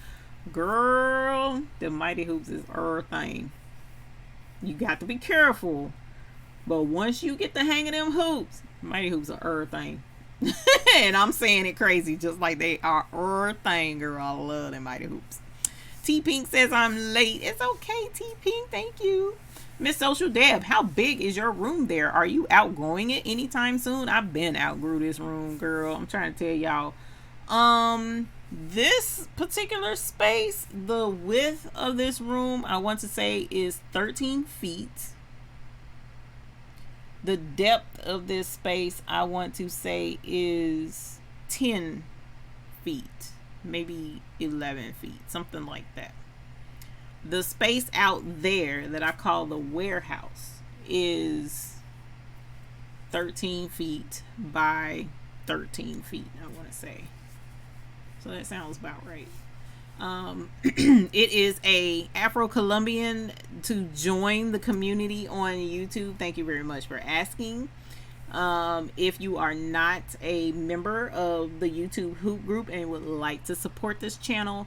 Girl, the mighty hoops is her thing. You got to be careful. But once you get the hang of them hoops, mighty hoops are her thing. And I'm saying it crazy, just like they are her thing, girl. I love them mighty hoops. T Pink says I'm late. It's okay, T Pink. Thank you. Miss Social Deb, how big is your room there? Are you outgrowing it anytime soon? I've been outgrew this room, girl. I'm trying to tell y'all. This particular space, the width of this room, I want to say is 13 feet. The depth of this space, I want to say, is 10 feet. Maybe 11 feet, something like that. The space out there that I call the warehouse is 13 feet by 13 feet, I want to say. So that sounds about right. It is a Afro-Colombian to join the community on YouTube. Thank you very much for asking. If you are not a member of the YouTube Hoop group and would like to support this channel,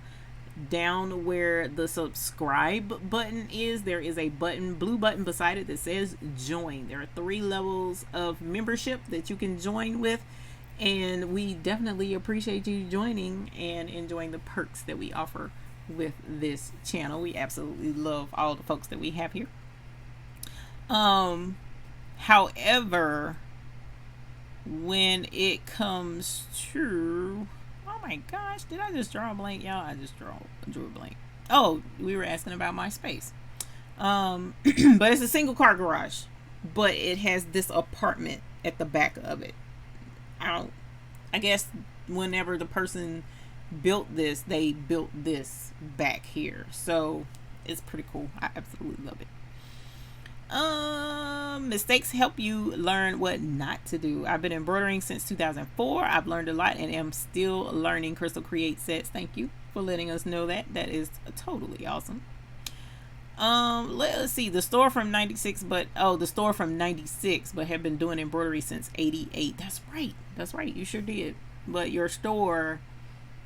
down where the subscribe button is, there is a button, blue button beside it that says join. There are 3 levels of membership that you can join with, and we definitely appreciate you joining and enjoying the perks that we offer with this channel. We absolutely love all the folks that we have here. However, when it comes to, oh my gosh, did I just draw a blank, y'all? I just drew a blank. Oh, we were asking about my space. But it's a single car garage, but it has this apartment at the back of it. I guess whenever the person built this, they built this back here, so it's pretty cool. I absolutely love it. Mistakes help you learn what not to do. I've been embroidering since 2004. I've learned a lot and am still learning. Crystal Create sets. Thank you for letting us know that. That is totally awesome. Let's see, the store from 96, but the store from 96, but have been doing embroidery since 88. That's right, you sure did. But your store,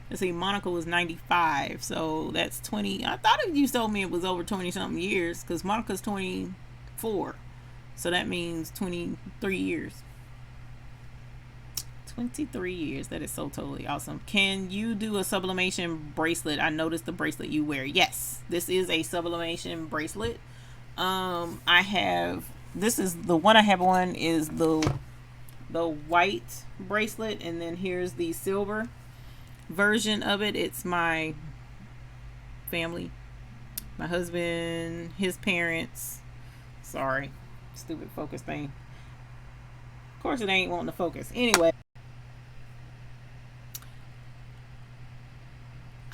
let's see, Monica was 95, so that's 20. I thought if you told me it was over 20 something years, because Monica's 24, so that means 23 years. 23 years. That is so totally awesome. Can you do a sublimation bracelet? I noticed the bracelet you wear. Yes, this is a sublimation bracelet. This is the one I have on is the white bracelet, and then here's the silver version of it. It's my family, my husband, his parents. Sorry, stupid focus thing. Of course it ain't wanting to focus. Anyway,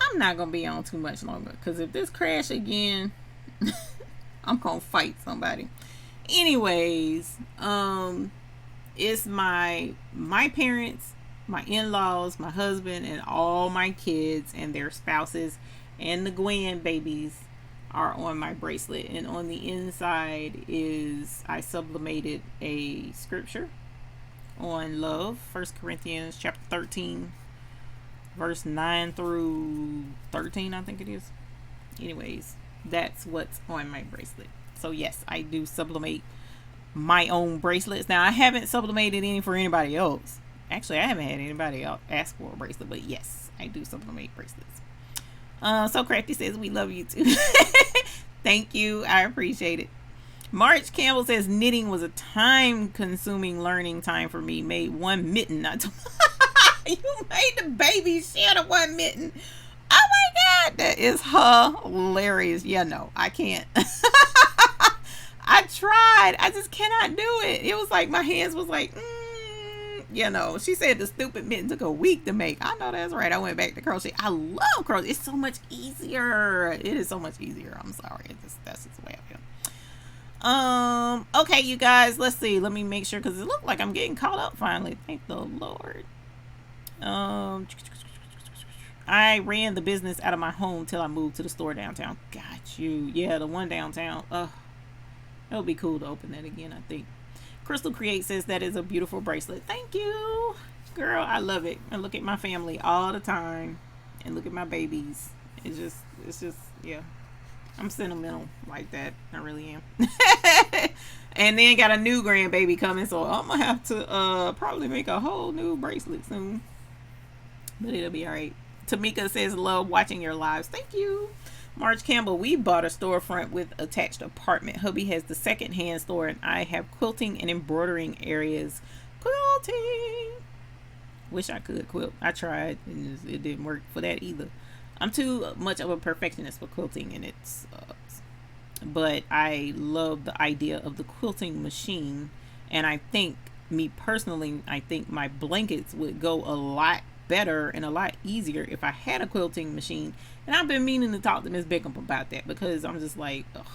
I'm not gonna be on too much longer, because if this crash again, I'm gonna fight somebody. Anyways, it's my parents, my in-laws, my husband, and all my kids and their spouses and the Gwen babies are on my bracelet. And on the inside is, I sublimated a scripture on love, 1 Corinthians chapter 13, verse 9 through 13, I think it is. Anyways, that's what's on my bracelet. So yes, I do sublimate my own bracelets. Now, I haven't sublimated any for anybody else. Actually, I haven't had anybody else ask for a bracelet, but yes, I do sublimate bracelets. So Crafty says we love you too. Thank you, I appreciate it. March Campbell says knitting was a time-consuming learning time for me. Made one mitten. You made the baby share the one mitten. Oh my god, that is hilarious. Yeah, no, I can't. I tried. I just cannot do it. It was like my hands was like, you know. She said the stupid mitten took a week to make. I know that's right. I went back to crochet. I love crochet. It's so much easier. It is so much easier. I'm sorry. That's just the way I feel. Okay, you guys, let's see. Let me make sure, because it looked like I'm getting caught up finally. Thank the Lord. I ran the business out of my home till I moved to the store downtown. Got you. Yeah, the one downtown. It would be cool to open that again, I think. Crystal Create says that is a beautiful bracelet. Thank you. Girl, I love it. I look at my family all the time and look at my babies. It's just, yeah. I'm sentimental like that. I really am. And then got a new grandbaby coming, so I'm gonna have to probably make a whole new bracelet soon. But it'll be alright. Tamika says, love watching your lives. Thank you. Marge Campbell, we bought a storefront with attached apartment. Hubby has the second-hand store, and I have quilting and embroidering areas. Quilting. Wish I could quilt. I tried, and it didn't work for that either. I'm too much of a perfectionist for quilting, and it's but I love the idea of the quilting machine, and I think, me personally, I think my blankets would go a lot better and a lot easier if I had a quilting machine. And I've been meaning to talk to Miss Bickham about that, because I'm just like, ugh,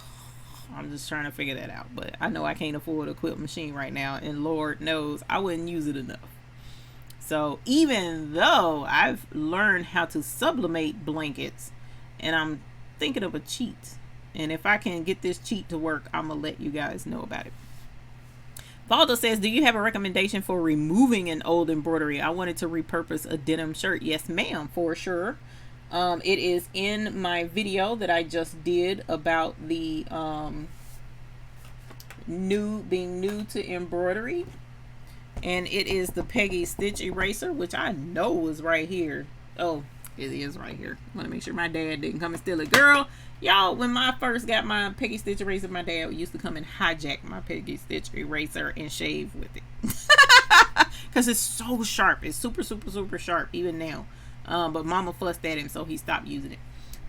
I'm just trying to figure that out. But I know I can't afford a quilt machine right now, and Lord knows I wouldn't use it enough. So even though I've learned how to sublimate blankets, and I'm thinking of a cheat, and if I can get this cheat to work, I'm gonna let you guys know about it. Valdo says, do you have a recommendation for removing an old embroidery? I wanted to repurpose a denim shirt. Yes, ma'am, for sure. It is in my video that I just did about the being new to embroidery. And it is the Peggy Stitch eraser, which I know was right here. Oh, it is right here. I want to make sure my dad didn't come and steal it. Girl, y'all, when I first got my Peggy Stitch eraser, my dad used to come and hijack my Peggy Stitch eraser and shave with it. Because it's so sharp. It's super, super, super sharp even now. But Mama fussed at him, so he stopped using it.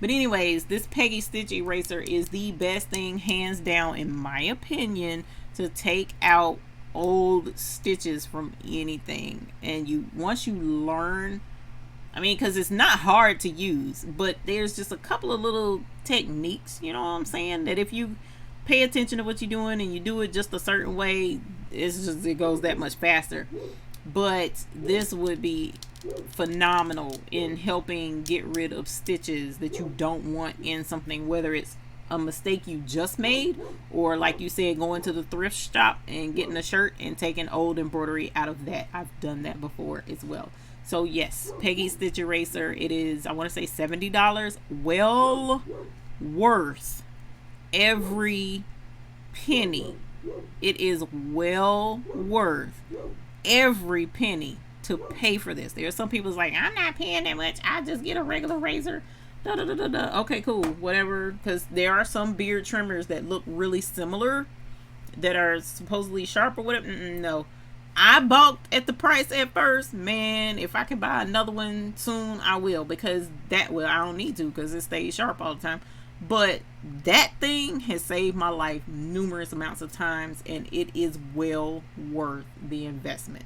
But anyways, this Peggy Stitch eraser is the best thing, hands down, in my opinion, to take out old stitches from anything. And once you learn, I mean, because it's not hard to use, but there's just a couple of little techniques, you know what I'm saying, that if you pay attention to what you're doing and you do it just a certain way, it goes that much faster. But this would be phenomenal in helping get rid of stitches that you don't want in something, whether it's a mistake you just made, or like you said, going to the thrift shop and getting a shirt and taking old embroidery out of that. I've done that before as well. So yes, Peggy Stitch eraser. It is, I want to say $70. Well worth every penny. It is well worth every penny to pay for this. There are some people's like, I'm not paying that much, I just get a regular razor. Okay, cool, whatever. Because there are some beard trimmers that look really similar that are supposedly sharp or whatever. No, I balked at the price at first. Man, if I can buy another one soon, I will, because I don't need to, because it stays sharp all the time. But that thing has saved my life numerous amounts of times, and it is well worth the investment.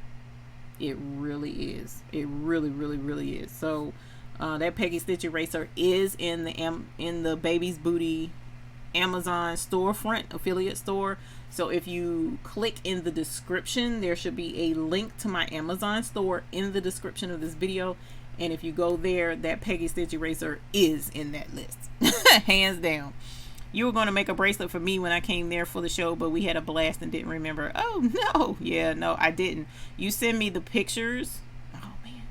It really is. It really, really, really is. So that Peggy Stitch eraser is in the Baby's Booty Amazon storefront affiliate store. So if you click in the description, there should be a link to my Amazon store in the description of this video. And if you go there, that Peggy Stitch eraser is in that list. Hands down. You were going to make a bracelet for me when I came there for the show, but we had a blast and didn't remember. Oh, no. Yeah, no, I didn't. You send me the pictures. Oh, man.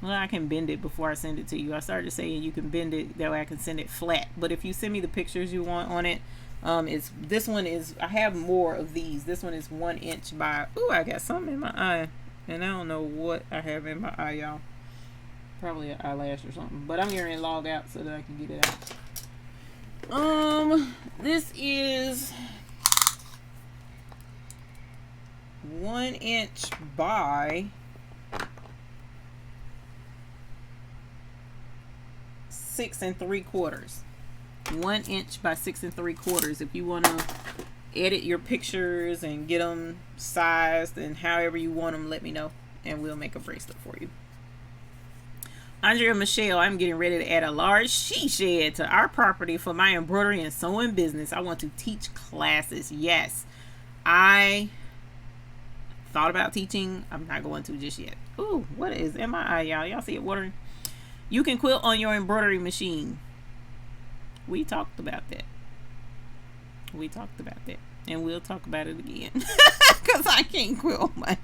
Well, I can bend it before I send it to you. I started saying you can bend it, that way I can send it flat. But if you send me the pictures you want on it, this one is, I have more of these. This one is 1 inch by, ooh, I got something in my eye. And I don't know what I have in my eye, y'all. Probably an eyelash or something. But I'm going to log out so that I can get it out. This is 1 inch by 6 3/4. 1 inch by 6 3/4. If you want to edit your pictures and get them sized and however you want them, let me know and we'll make a bracelet for you. Andrea Michelle, I'm getting ready to add a large she shed to our property for my embroidery and sewing business. I want to teach classes. Yes, I thought about teaching. I'm not going to just yet. Ooh, what is in my eye, y'all? Y'all see it watering? You can quilt on your embroidery machine. We talked about that. We talked about that. And we'll talk about it again. Because I can't quilt my...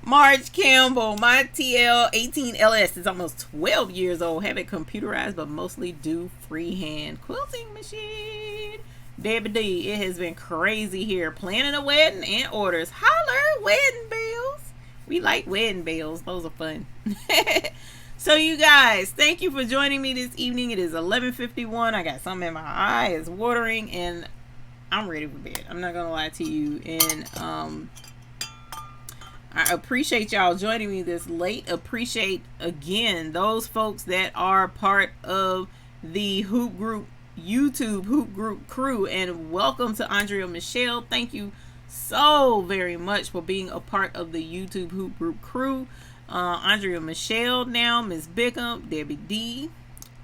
Marge Campbell, my TL18LS is almost 12 years old. Have it computerized, but mostly do freehand quilting machine. Debbie D, it has been crazy here. Planning a wedding and orders. Holler, wedding bells. We like wedding bells. Those are fun. So you guys, thank you for joining me this evening. It is 11:51. I got something in my eye. It's watering, and I'm ready for bed. I'm not gonna lie to you. And I appreciate y'all joining me this late. Appreciate, again, those folks that are part of the Hoop Group, YouTube Hoop Group crew. And welcome to Andrea Michelle. Thank you so very much for being a part of the YouTube Hoop Group crew. Andrea Michelle now, Miss Bickham, Debbie D,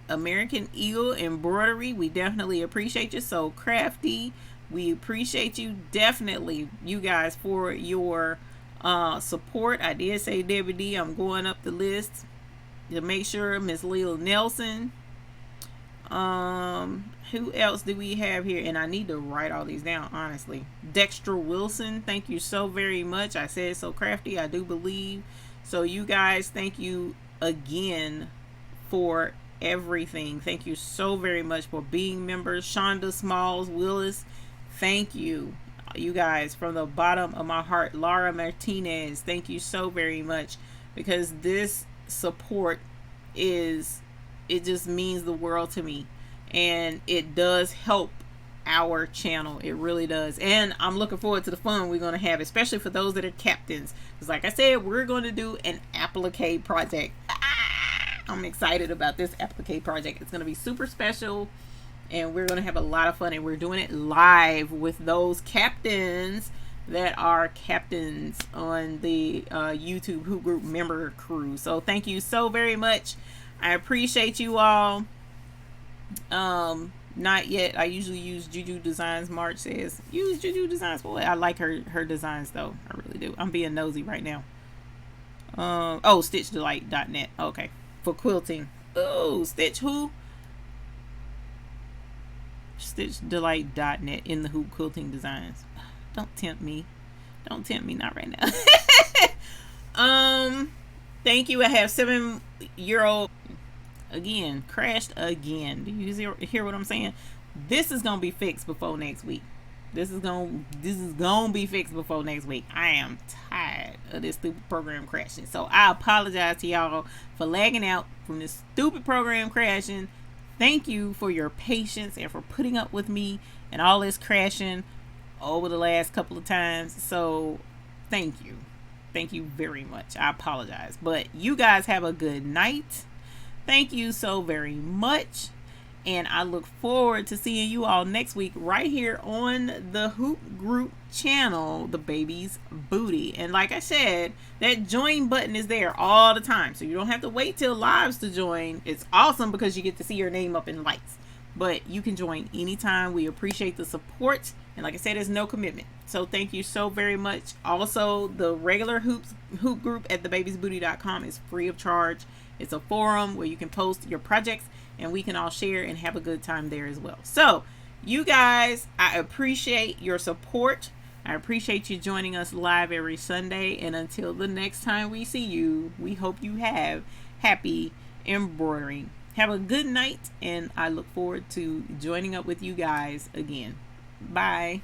American Eagle Embroidery. We definitely appreciate you. So Crafty, we appreciate you definitely, you guys, for your support. I did say Debbie D. I'm going up the list to make sure. Miss Lila Nelson. Who else do we have here? And I need to write all these down, honestly. Dexter Wilson, thank you so very much. I said so crafty, I do believe. So you guys, thank you again for everything. Thank you so very much for being members. Shonda Smalls Willis, thank you. You guys, from the bottom of my heart. Laura Martinez, thank you so very much, because this support is, it just means the world to me, and it does help our channel. It really does. And I'm looking forward to the fun we're going to have, especially for those that are captains, because like I said, we're going to do an applique project. I'm excited about this applique project. It's going to be super special, and we're going to have a lot of fun, and we're doing it live with those captains that are captains on the YouTube Hoop Group member crew. So thank you so very much. I appreciate you all. Not yet. I usually use Juju Designs. March says, use Juju Designs. Boy, I like her designs though. I really do. I'm being nosy right now. Oh, StitchDelight.net. Okay. For quilting. Oh, Stitch who? StitchDelight.net in the hoop quilting designs. Don't tempt me. Don't tempt me, not right now. Thank you. I have 7-year-old again, crashed again. Do you hear what I'm saying? This is gonna be fixed before next week. This is gonna be fixed before next week. I am tired of this stupid program crashing. So I apologize to y'all for lagging out from this stupid program crashing. Thank you for your patience and for putting up with me and all this crashing over the last couple of times. So thank you. Thank you very much. I apologize. But you guys have a good night. Thank you so very much. And I look forward to seeing you all next week right here on the Hoop Group channel, The Baby's Booty. And like I said, that join button is there all the time. So you don't have to wait till lives to join. It's awesome because you get to see your name up in lights. But you can join anytime. We appreciate the support. And like I said, there's no commitment. So thank you so very much. Also, the regular hoop group at thebabiesbooty.com is free of charge. It's a forum where you can post your projects and we can all share and have a good time there as well. So you guys, I appreciate your support. I appreciate you joining us live every Sunday. And until the next time we see you, we hope you have happy embroidering. Have a good night, and I look forward to joining up with you guys again. Bye.